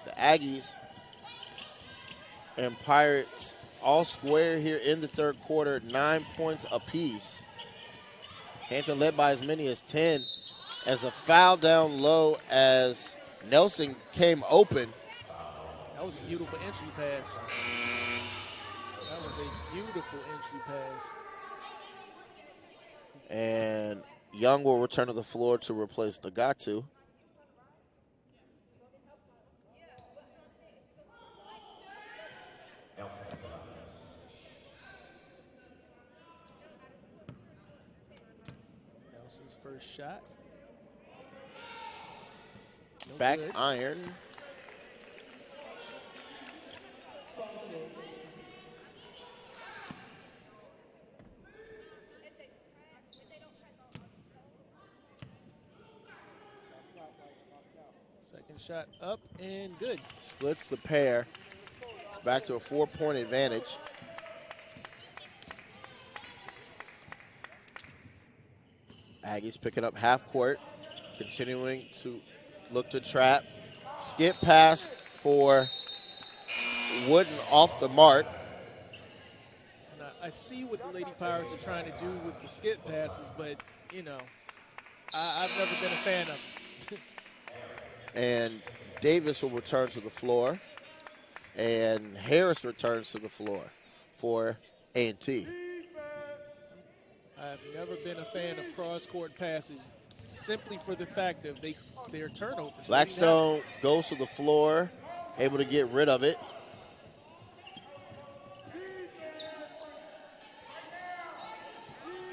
The Aggies and Pirates all square here in the third quarter, 9 points apiece. Hampton led by as many as 10 as a foul down low as Nelson came open. That was a beautiful entry pass. That was a beautiful entry pass. And Young will return to the floor to replace Nagatu. Nelson's first shot. No Back good. iron. Second shot up and good. Splits the pair. It's back to a 4-point advantage. Aggies picking up half court, continuing to look to trap. Skip pass for Wooden off the mark. And I see what the Lady Pirates are trying to do with the skip passes, but, you know, I've never been a fan of them. And Davis will return to the floor. And Harris returns to the floor for A&T. I've never been a fan of cross-court passes simply for the fact of their turnovers. Blackstone goes to the floor, able to get rid of it.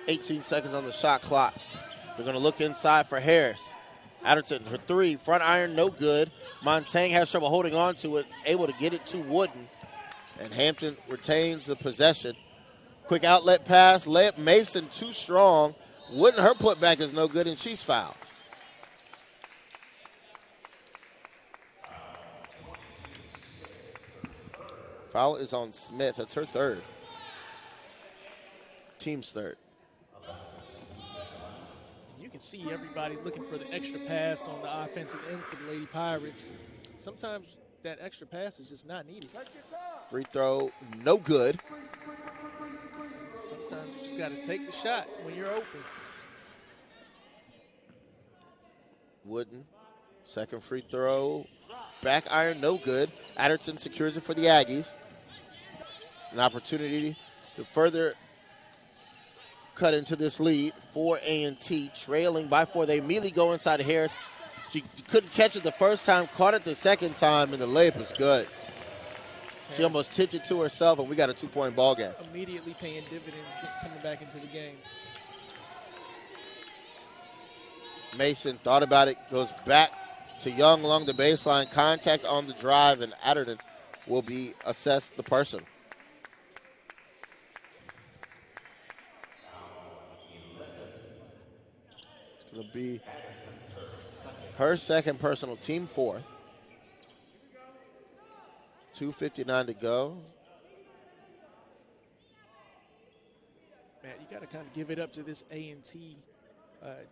$18 seconds on the shot clock. They're going to look inside for Harris. Adderton, her 3, front iron, no good. Montaigne has trouble holding on to it, able to get it to Wooden. And Hampton retains the possession. Quick outlet pass, layup. Mason too strong. Wooden, her putback is no good, and she's fouled. Foul is on Smith. That's her 3rd. Team's 3rd. You can see everybody looking for the extra pass on the offensive end for the Lady Pirates. Sometimes that extra pass is just not needed. Free throw, no good. Sometimes you just got to take the shot when you're open. Wooden, second free throw, back iron, no good. Adderton secures it for the Aggies. An opportunity to further cut into this lead for A&T, trailing by 4. They immediately go inside of Harris. She couldn't catch it the first time, caught it the second time, and the layup is good. She almost tipped it to herself, and we got a 2-point ball game. Immediately paying dividends, coming back into the game. Mason thought about it, goes back to Young along the baseline, contact on the drive, and Adderton will be assessed the person. It's going to be her second personal, team fourth. 2:59 to go. Matt, you got to kind of give it up to this A&T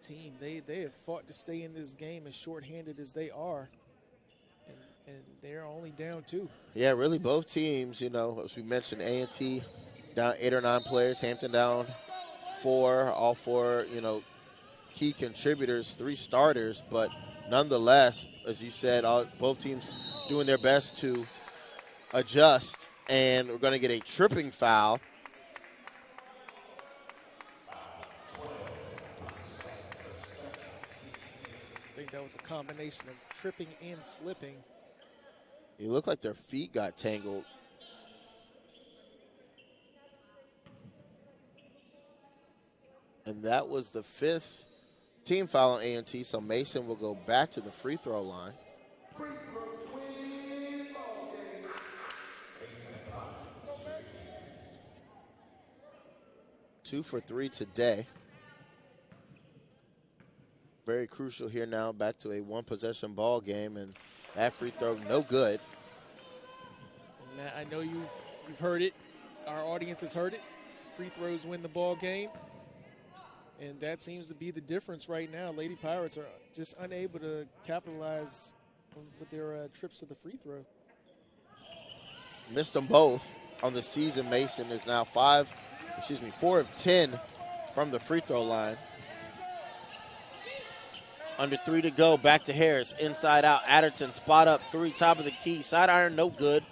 team. They have fought to stay in this game as shorthanded as they are, and they're only down 2. Yeah, really both teams, you know, as we mentioned, A&T down 8 or 9 players, Hampton down 4, all 4, you know, key contributors, 3 starters, but nonetheless, as you said, both teams doing their best to adjust, and we're going to get a tripping foul. I think that was a combination of tripping and slipping. It looked like their feet got tangled. And that was the 5th team foul on A&T, so Mason will go back to the free throw line. Two for 3 today. Very crucial here now, back to a 1-possession ball game, and that free throw no good. Matt, I know you've heard it. Our audience has heard it. Free throws win the ball game, and that seems to be the difference right now. Lady Pirates are just unable to capitalize with their trips to the free throw. Missed them both on the season. Mason is now 4 of 10 from the free throw line. Under 3 to go, back to Harris, inside out. Adderton, spot up 3, top of the key. Side iron, no good.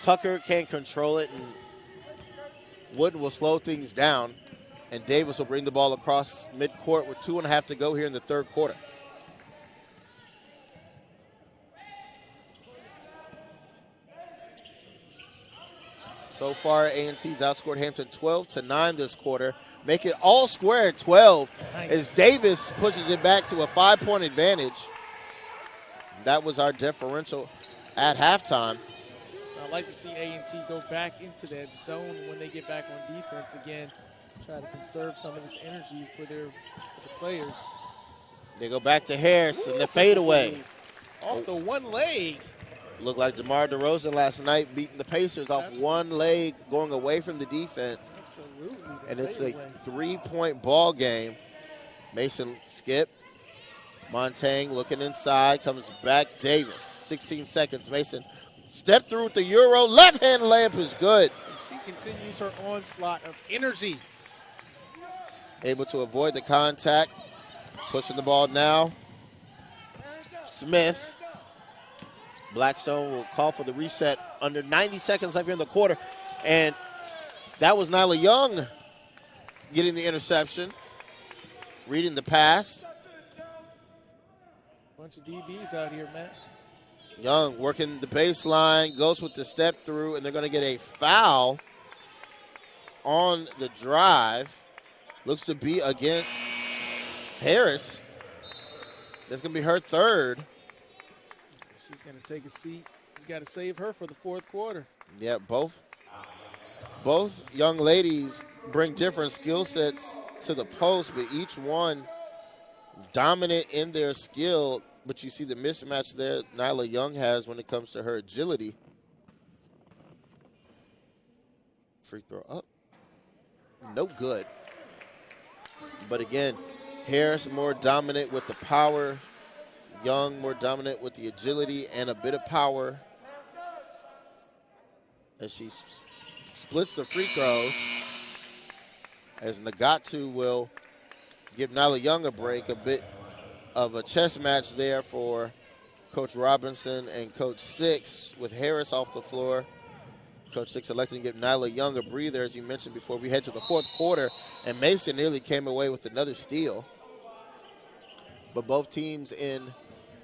Tucker can't control it, and Wooden will slow things down. And Davis will bring the ball across midcourt with 2.5 to go here in the third quarter. So far, A&T's outscored Hampton 12-9 this quarter. Make it all square at 12 as Davis pushes it back to a 5-point advantage. That was our differential at halftime. I'd like to see A&T go back into that zone when they get back on defense again. Try to conserve some of this energy for the players. They go back to Harris and the fadeaway. Off the one leg. Looked like DeMar DeRozan last night beating the Pacers off one leg, going away from the defense. Absolutely. And it's a 3-point ball game. Mason skip. Montaigne looking inside, comes back. Davis, 16 seconds. Mason step through with the Euro. Left-hand layup is good. She continues her onslaught of energy. Able to avoid the contact. Pushing the ball now. Smith. Blackstone will call for the reset under 90 seconds left here in the quarter. And that was Nyla Young getting the interception, reading the pass. Bunch of DBs out here, Matt. Young working the baseline, goes with the step through, and they're going to get a foul on the drive. Looks to be against Harris. That's going to be her third. She's going to take a seat. You got to save her for the fourth quarter. Yeah, both young ladies bring different skill sets to the post, but each one dominant in their skill. But you see the mismatch there Nyla Young has when it comes to her agility. Free throw up. No good. But again, Harris more dominant with the power. Young more dominant with the agility and a bit of power as she splits the free throws. As Nagatu will give Nyla Young a break, a bit of a chess match there for Coach Robinson and Coach Six with Harris off the floor. Coach Six elected to give Nyla Young a breather, as you mentioned before. We head to the fourth quarter, and Mason nearly came away with another steal. But both teams in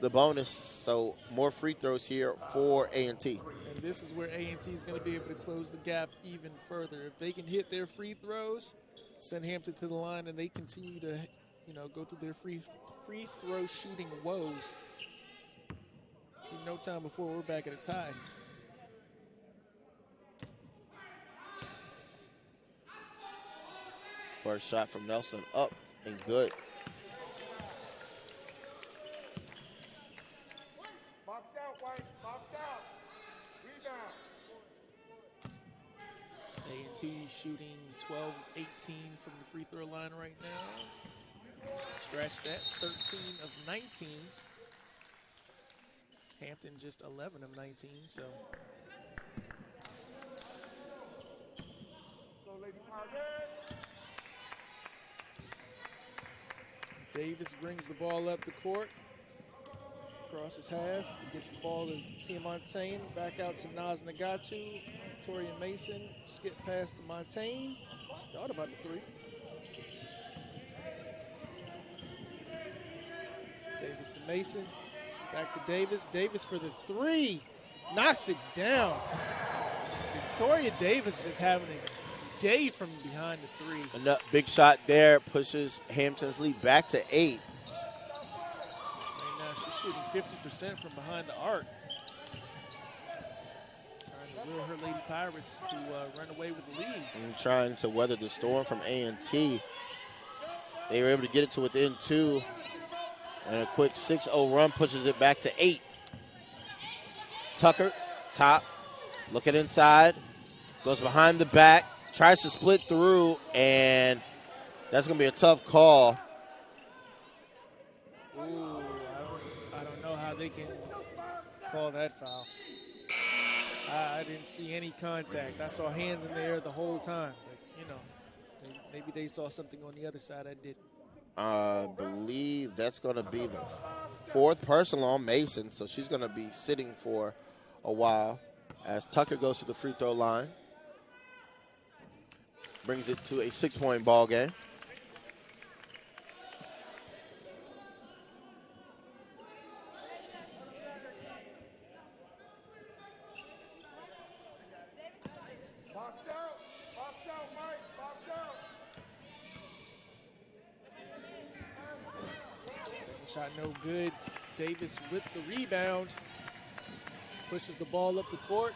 the bonus, so more free throws here for A&T. And this is where A&T is going to be able to close the gap even further. If they can hit their free throws, send Hampton to the line, and they continue to, go through their free throw shooting woes. In no time before we're back at a tie. First shot from Nelson up and good. Box out, White. Box out. Rebound. A&T shooting 12 of 18 from the free throw line right now. Stretch that, 13 of 19. Hampton just 11 of 19, so. Davis brings the ball up the court. Crosses half. He gets the ball to Tia Montaigne. Back out to Naz Nagatu. Victoria Mason. Skip past to Montaigne. Thought about the three. Davis to Mason. Back to Davis. Davis for the three. Knocks it down. Victoria Davis just having a day from behind the three. Another big shot there pushes Hampton's lead back to 8. Right now she's shooting 50% from behind the arc. Trying to lure her Lady Pirates to run away with the lead. And trying to weather the storm from A&T. They were able to get it to within 2. And a quick 6-0 run pushes it back to 8. Tucker, top, looking inside, goes behind the back, tries to split through, and that's going to be a tough call. Ooh, I don't know how they can call that foul. I didn't see any contact. I saw hands in the air the whole time. But, maybe they saw something on the other side I didn't. I believe that's going to be the 4th personal on Mason, so she's going to be sitting for a while as Tucker goes to the free throw line. Brings it to a 6-point ball game. Box out. Box out, Mike. Box out. Second shot no good. Davis with the rebound. Pushes the ball up the court.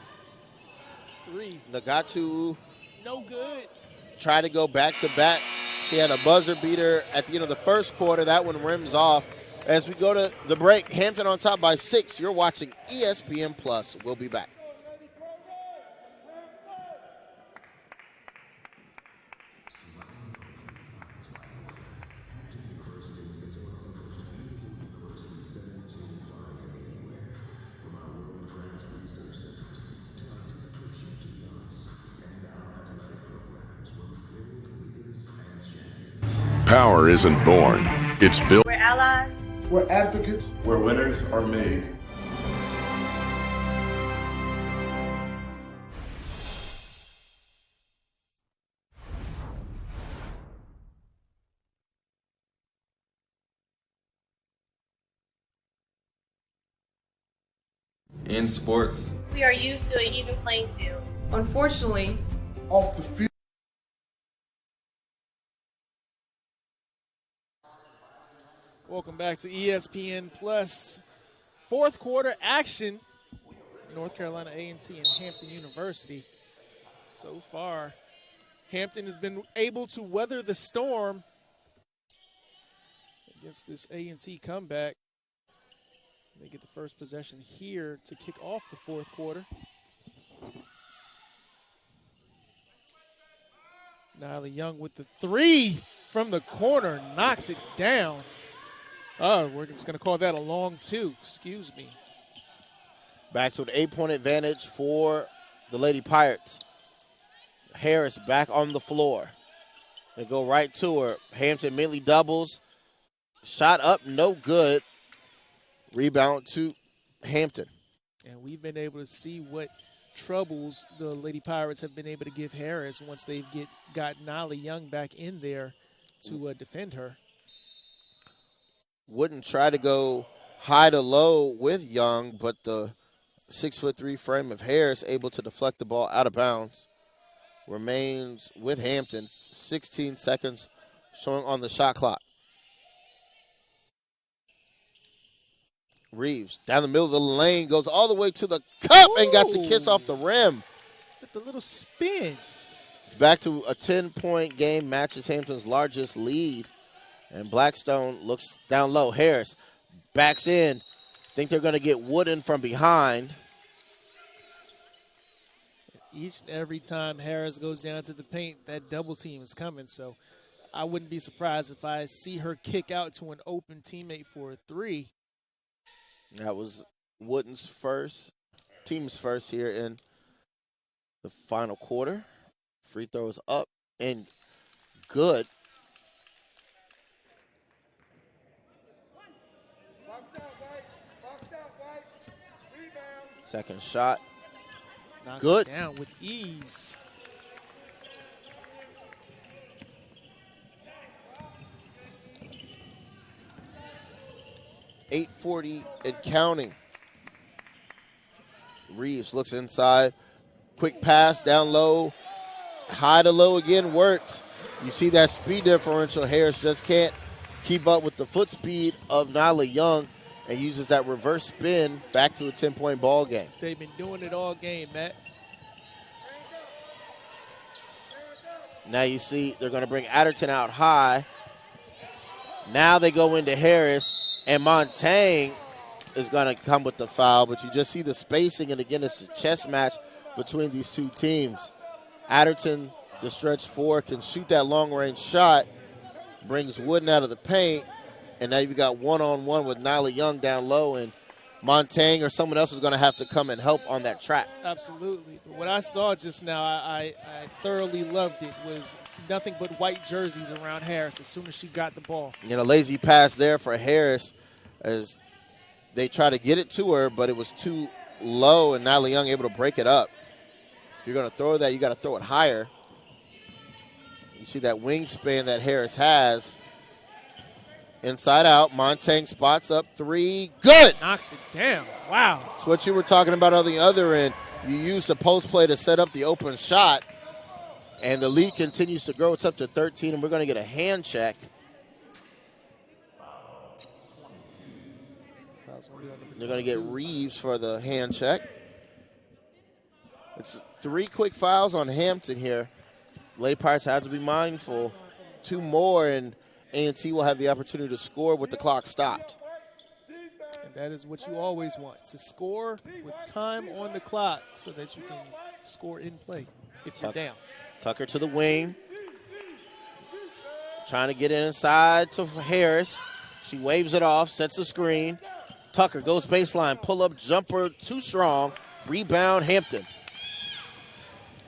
3. Nagatu No good. tried to go back-to-back. She had a buzzer beater at the end of the first quarter. That one rims off. As we go to the break, Hampton on top by 6. You're watching ESPN Plus. We'll be back. Power isn't born, it's built. We're allies. We're advocates. Where winners are made. In sports, We are used to an even playing field. Unfortunately, Off the field. Welcome back to ESPN Plus. 4th quarter action. North Carolina A&T and Hampton University. So far, Hampton has been able to weather the storm against this A&T comeback. They get the first possession here to kick off the 4th quarter. Nyla Young with the 3 from the corner, knocks it down. Oh, we're just going to call that a long 2. Excuse me. Back to an 8-point advantage for the Lady Pirates. Harris back on the floor. They go right to her. Hampton immediately doubles. Shot up, no good. Rebound to Hampton. And we've been able to see what troubles the Lady Pirates have been able to give Harris once they've got Nyla Young back in there to defend her. Wouldn't try to go high to low with Young, but the 6'3" frame of Harris able to deflect the ball out of bounds. Remains with Hampton. 16 seconds showing on the shot clock. Reeves down the middle of the lane, goes all the way to the cup and got the kiss off the rim. With the little spin. Back to a 10-point game, matches Hampton's largest lead. And Blackstone looks down low. Harris backs in. Think they're going to get Wooden from behind. Each and every time Harris goes down to the paint, that double team is coming. So I wouldn't be surprised if I see her kick out to an open teammate for a three. That was Wooden's team's first here in the final quarter. Free throws up and good. Second shot. Knocks Good. It down with ease. .840 and counting. Reeves looks inside. Quick pass down low. High to low again works. You see that speed differential. Harris just can't keep up with the foot speed of Nyla Young and uses that reverse spin back to a 10-point ball game. They've been doing it all game, Matt. Now you see they're going to bring Adderton out high. Now they go into Harris, and Montaigne is going to come with the foul, but you just see the spacing, and again, it's a chess match between these two teams. Adderton, the stretch four, can shoot that long-range shot, brings Wooden out of the paint, and now you've got one-on-one with Nyla Young down low, and Montaigne or someone else is going to have to come and help on that track. Absolutely. But what I saw just now, I thoroughly loved it, was nothing but white jerseys around Harris as soon as she got the ball. You know, lazy pass there for Harris as they try to get it to her, but it was too low, and Nyla Young able to break it up. If you're going to throw that, you got to throw it higher. You see that wingspan that Harris has. Inside out, Montaigne spots up three. Good! Knocks it down. Wow. That's what you were talking about on the other end. You use the post play to set up the open shot, and the lead continues to grow. It's up to 13, and we're going to get a hand check. They're going to get Reeves for the hand check. It's 3 quick fouls on Hampton here. Lady Pirates have to be mindful. 2 more, and A&T will have the opportunity to score with the clock stopped. And that is what you always want, to score with time on the clock so that you can score in play if you're down. Tucker to the wing. Trying to get it inside to Harris. She waves it off, sets the screen. Tucker goes baseline, pull-up jumper, too strong. Rebound, Hampton.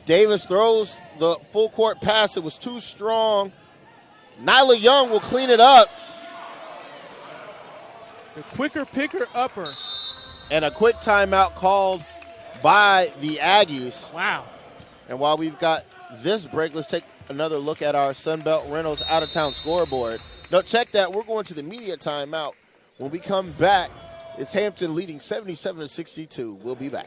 Davis throws the full court pass. It was too strong. Nyla Young will clean it up. The quicker picker upper. And a quick timeout called by the Aggies. Wow. And while we've got this break, let's take another look at our Sunbelt Rentals out-of-town scoreboard. No, check that. We're going to the media timeout. When we come back, it's Hampton leading 77-62. We'll be back.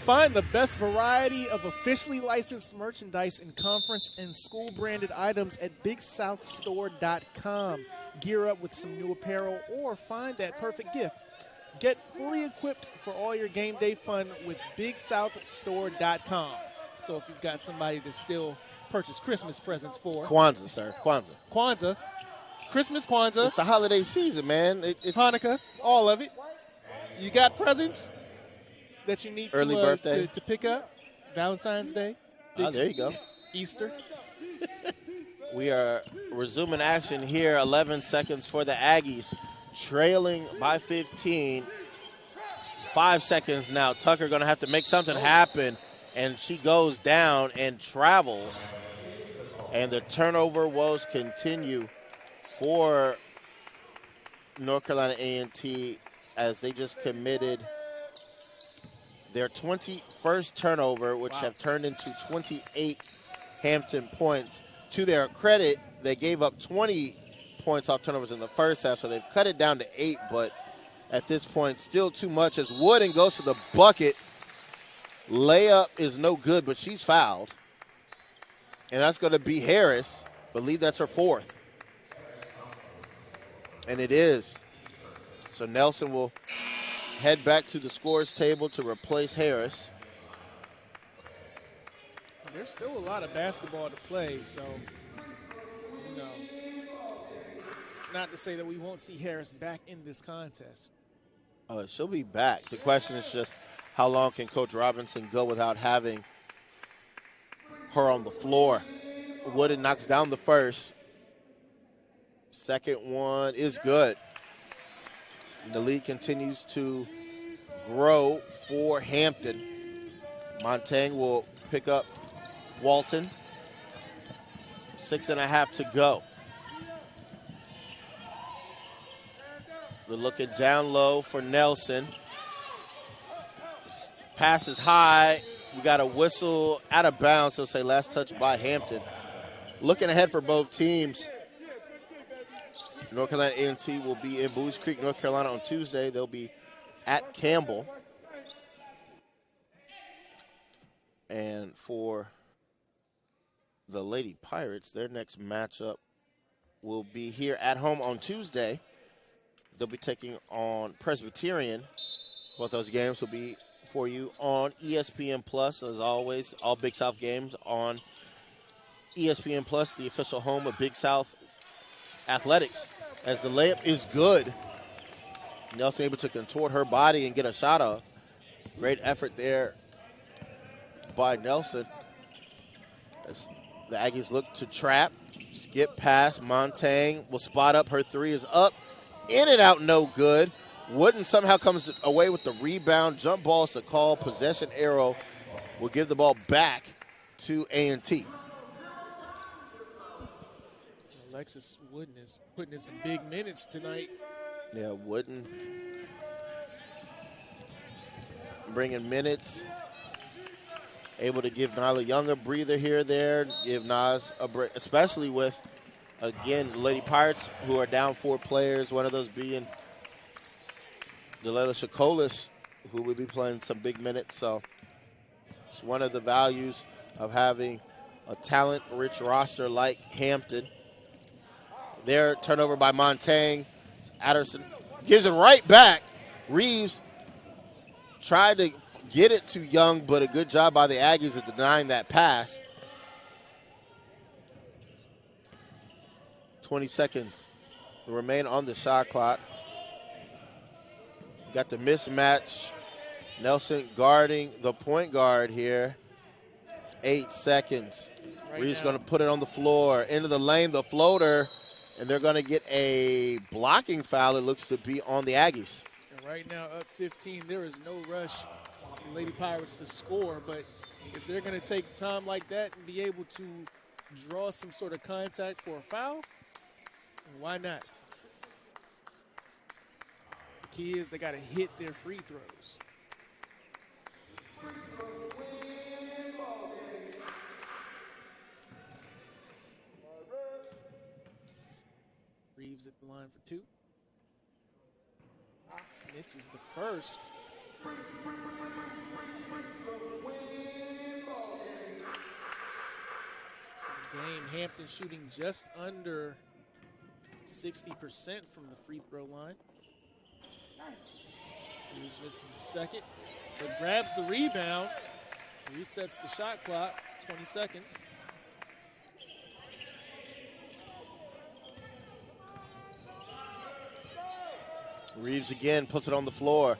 Find the best variety of officially licensed merchandise and conference and school branded items at BigSouthStore.com. Gear up with some new apparel or find that perfect gift Get fully equipped for all your game day fun with BigSouthStore.com. So if you've got somebody to still purchase Christmas presents for. Kwanzaa, sir. Kwanzaa. Christmas, Kwanzaa. It's the holiday season, man. It's Hanukkah, all of it. You got presents that you need early birthday to pick up. Valentine's Day. There you go. Easter. We are resuming action here. 11 seconds for the Aggies. Trailing by 15. 5 seconds now. Tucker going to have to make something happen. And she goes down and travels. And the turnover woes continue for North Carolina A&T as they just committed their 21st turnover, which have turned into 28 Hampton points. To their credit, they gave up 20 points off turnovers in the first half, so they've cut it down to 8, but at this point, still too much as Wooden goes to the bucket. Layup is no good, but she's fouled. And that's going to be Harris. I believe that's her 4th. And it is. So Nelson will head back to the scores table to replace Harris. There's still a lot of basketball to play, so, it's not to say that we won't see Harris back in this contest. She'll be back. The question is just how long can Coach Robinson go without having her on the floor? Wooden knocks down the first. Second one is good. And the lead continues to grow for Hampton. Montaigne will pick up Walton. 6.5 to go. We're looking down low for Nelson. Pass is high. We got a whistle out of bounds. So say last touch by Hampton. Looking ahead for both teams. North Carolina A&T will be in Booze Creek, North Carolina on Tuesday. They'll be at Campbell. And for the Lady Pirates, their next matchup will be here at home on Tuesday. They'll be taking on Presbyterian. Both those games will be for you on ESPN Plus, as always. All Big South games on ESPN Plus, the official home of Big South Athletics. As the layup is good. Nelson able to contort her body and get a shot off. Great effort there by Nelson. As the Aggies look to trap. Skip pass. Montaigne will spot up. Her 3 is up. In and out, no good. Wooden somehow comes away with the rebound. Jump ball is the call. Possession arrow will give the ball back to A&T. Alexis Wooden is putting in some big minutes tonight. Yeah, Wooden bringing minutes. Able to give Nyla Young a breather here or there. Give Nas a break, especially with, again, Lady Pirates, who are down 4 players. One of those being Delela Shakolis, who will be playing some big minutes. So it's one of the values of having a talent-rich roster like Hampton. There, turnover by Montaigne. Adderson gives it right back. Reeves tried to get it to Young, but a good job by the Aggies at denying that pass. 20 seconds remain on the shot clock. Got the mismatch. Nelson guarding the point guard here. 8 seconds. Reeves going to put it on the floor. Into the lane, the floater. And they're going to get a blocking foul, it looks to be on the Aggies. And right now, up 15, there is no rush for the Lady Pirates to score. But if they're going to take time like that and be able to draw some sort of contact for a foul, why not? The key is they got to hit their free throws. Reeves at the line for 2. Misses the first. Game, Hampton shooting just under 60% from the free throw line. Reeves misses the second, but grabs the rebound. Resets the shot clock, 20 seconds. Reeves again puts it on the floor.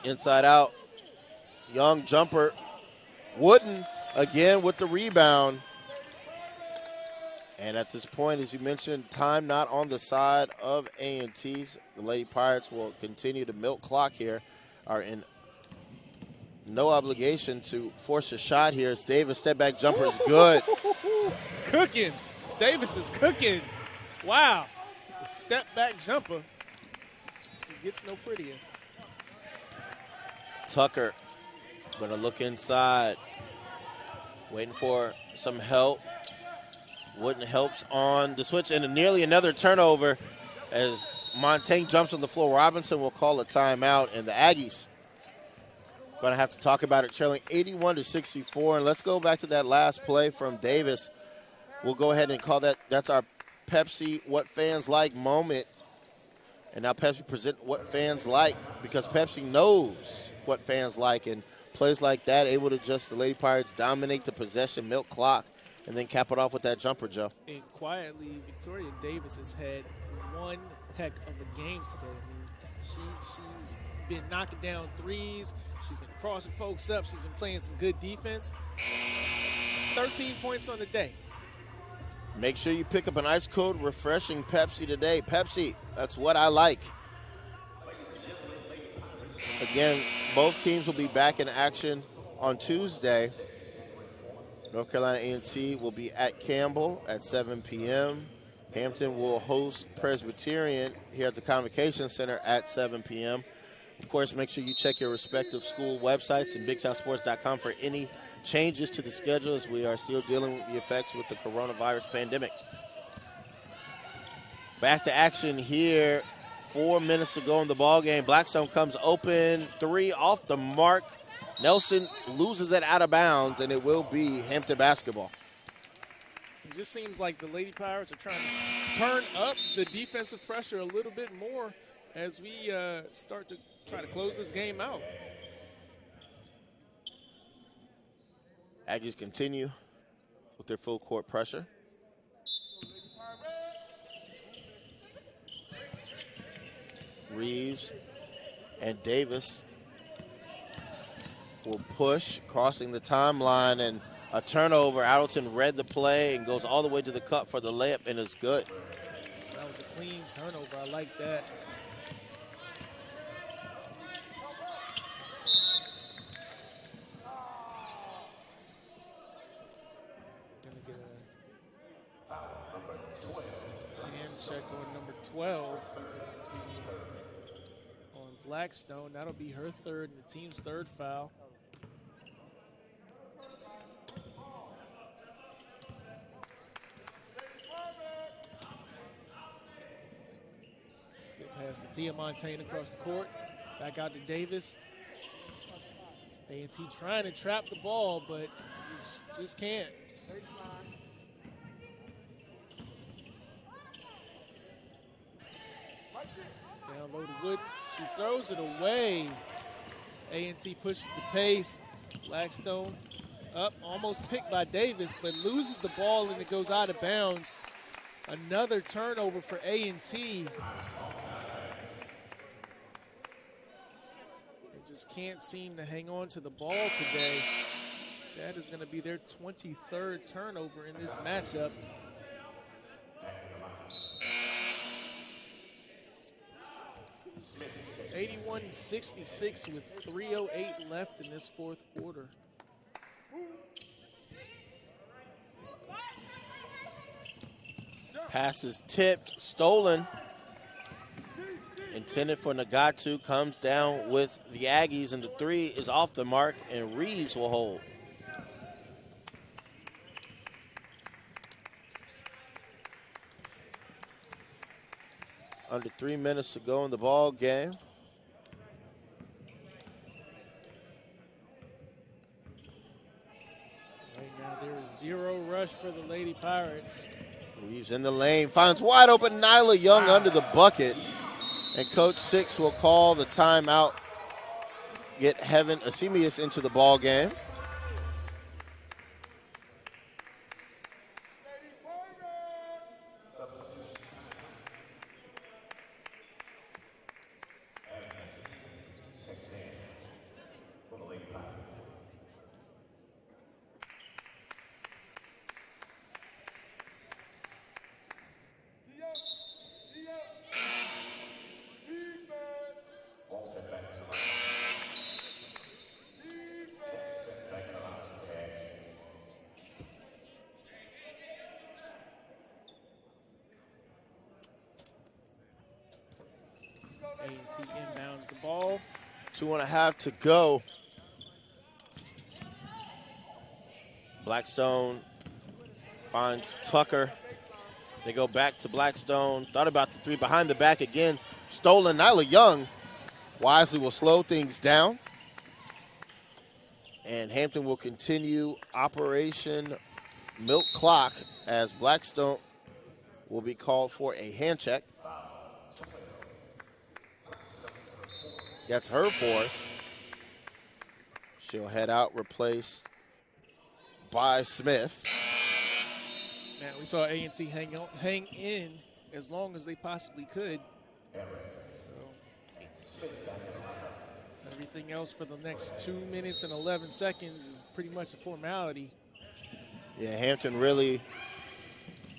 Inside out. Young jumper. Wooden again with the rebound. And at this point, as you mentioned, time not on the side of A&T's. The Lady Pirates will continue to milk clock here. Are in no obligation to force a shot here. As Davis step back jumper is good. Cooking. Davis is cooking. Wow. The step back jumper. It gets no prettier. Tucker going to look inside. Waiting for some help. Wooden helps on the switch, and nearly another turnover as Montaigne jumps on the floor. Robinson will call a timeout, and the Aggies going to have to talk about it, trailing 81-64. And let's go back to that last play from Davis. We'll go ahead and call that's our Pepsi What Fans Like moment. And now Pepsi present what fans like, because Pepsi knows what fans like, and plays like that, able to just the Lady Pirates dominate the possession, milk clock, and then cap it off with that jumper, Joe. And quietly, Victoria Davis has had one heck of a game today. I mean, she's been knocking down threes. She's been crossing folks up. She's been playing some good defense. 13 points on the day. Make sure you pick up an ice cold, refreshing Pepsi today. Pepsi, that's what I like. Again, both teams will be back in action on Tuesday. North Carolina A&T will be at Campbell at 7 p.m. Hampton will host Presbyterian here at the Convocation Center at 7 p.m. Of course, make sure you check your respective school websites and BigSouthSports.com for any changes to the schedule, as we are still dealing with the effects with the coronavirus pandemic. Back to action here. 4 minutes to go in the ballgame. Blackstone comes open. Three off the mark. Nelson loses it out of bounds, and it will be Hampton basketball. It just seems like the Lady Pirates are trying to turn up the defensive pressure a little bit more as we start to try to close this game out. Aggies continue with their full court pressure. Reeves and Davis will push, crossing the timeline, and a turnover. Addleton read the play and goes all the way to the cup for the layup, and it's good. That was a clean turnover. I like that. Gonna get a hand check on number 12 on Blackstone. That'll be her third and the team's third foul. Pass to Tia Montaigne across the court. Back out to Davis. A&T trying to trap the ball, but just can't. Down low to Wood. She throws it away. A&T pushes the pace. Blackstone up, almost picked by Davis, but loses the ball and it goes out of bounds. Another turnover for A&T. Just can't seem to hang on to the ball today. That is going to be their 23rd turnover in this matchup. (81-66) with 3:08 left in this fourth quarter. Pass is tipped, stolen. Intended for Nagatu, comes down with the Aggies, and the three is off the mark, and Reeves will hold. Under 3 minutes to go in the ball game. Right now there is zero rush for the Lady Pirates. Reeves in the lane, finds wide open Nyla Young under the bucket. And Coach Six will call the timeout, get Heaven Asemius into the ball game. A&T inbounds the ball. 2.5 to go. Blackstone finds Tucker. They go back to Blackstone. Thought about the three behind the back again. Stolen. Nyla Young wisely will slow things down. And Hampton will continue Operation Milk Clock as Blackstone will be called for a hand check. That's her fourth. She'll head out, replaced by Smith. Man, we saw A&T hang in as long as they possibly could. So, everything else for the next 2 minutes and 11 seconds is pretty much a formality. Yeah, Hampton really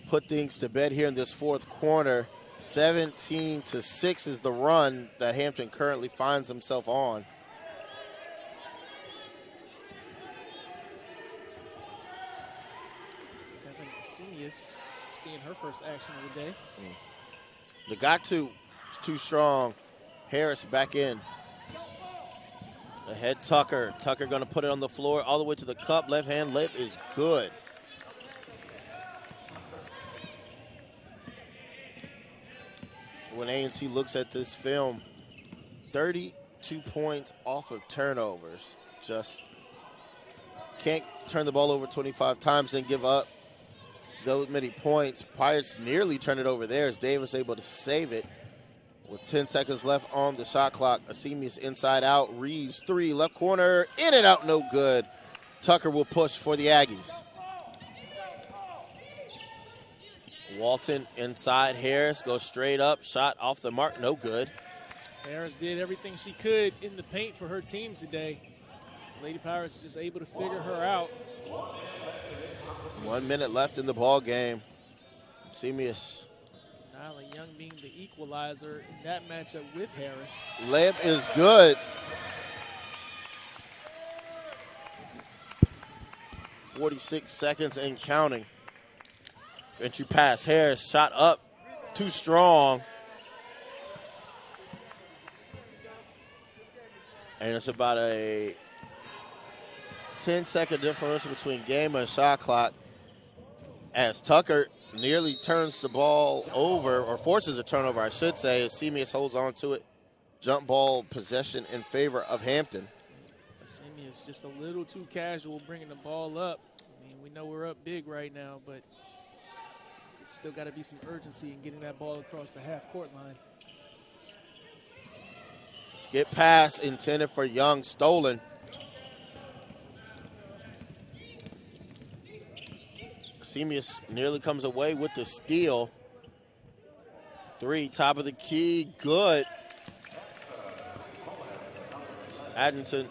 put things to bed here in this fourth quarter. 17-6 is the run that Hampton currently finds himself on. Senius seeing her first action of the day. The got to is too strong. Harris back in. Ahead Tucker. Tucker going to put it on the floor all the way to the cup. Left hand lip is good. When A&T looks at this film, 32 points off of turnovers. Just can't turn the ball over 25 times and give up those many points. Pirates nearly turned it over there as Davis able to save it. With 10 seconds left on the shot clock, Asemius inside out. Reeves three, left corner, in and out, no good. Tucker will push for the Aggies. Walton inside. Harris goes straight up. Shot off the mark. No good. Harris did everything she could in the paint for her team today. Lady Pirates just able to figure her out. 1 minute left in the ball game. Asemius. Nyla Young being the equalizer in that matchup with Harris. Layup is good. 46 seconds and counting. Entry pass, Harris, shot up, too strong. And it's about a 10-second differential between game and shot clock as Tucker nearly turns the ball over, or forces a turnover, I should say, as Asemius holds on to it. Jump ball possession in favor of Hampton. Asemius just a little too casual bringing the ball up. I mean, we know we're up big right now, but still got to be some urgency in getting that ball across the half-court line. Skip pass intended for Young, stolen. Asemius nearly comes away with the steal. Three, top of the key, good. Addington.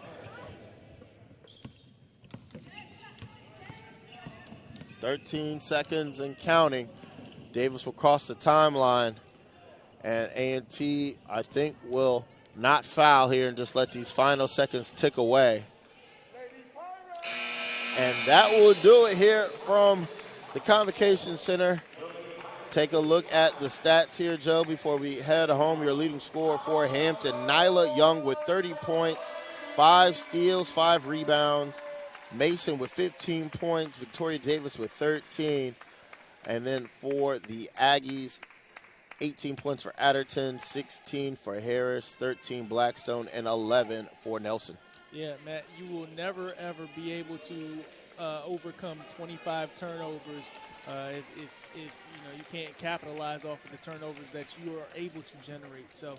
13 seconds and counting. Davis will cross the timeline. And A&T, I think, will not foul here and just let these final seconds tick away. And that will do it here from the Convocation Center. Take a look at the stats here, Joe, before we head home. Your leading scorer for Hampton, Nyla Young with 30 points, 5 steals, 5 rebounds. Mason with 15 points, Victoria Davis with 13. And then for the Aggies, 18 points for Adderton, 16 for Harris, 13 Blackstone, and 11 for Nelson. Yeah, Matt, you will never, ever be able to overcome 25 turnovers if you can't capitalize off of the turnovers that you are able to generate. So,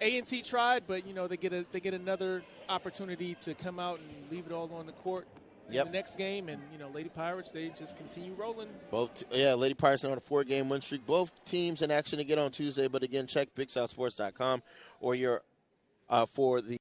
A&T tried, but they get another opportunity to come out and leave it all on the court in the next game. And Lady Pirates, they just continue rolling. Lady Pirates are on a 4-game win streak. Both teams in action again on Tuesday. But again, check BigSouthSports.com or for the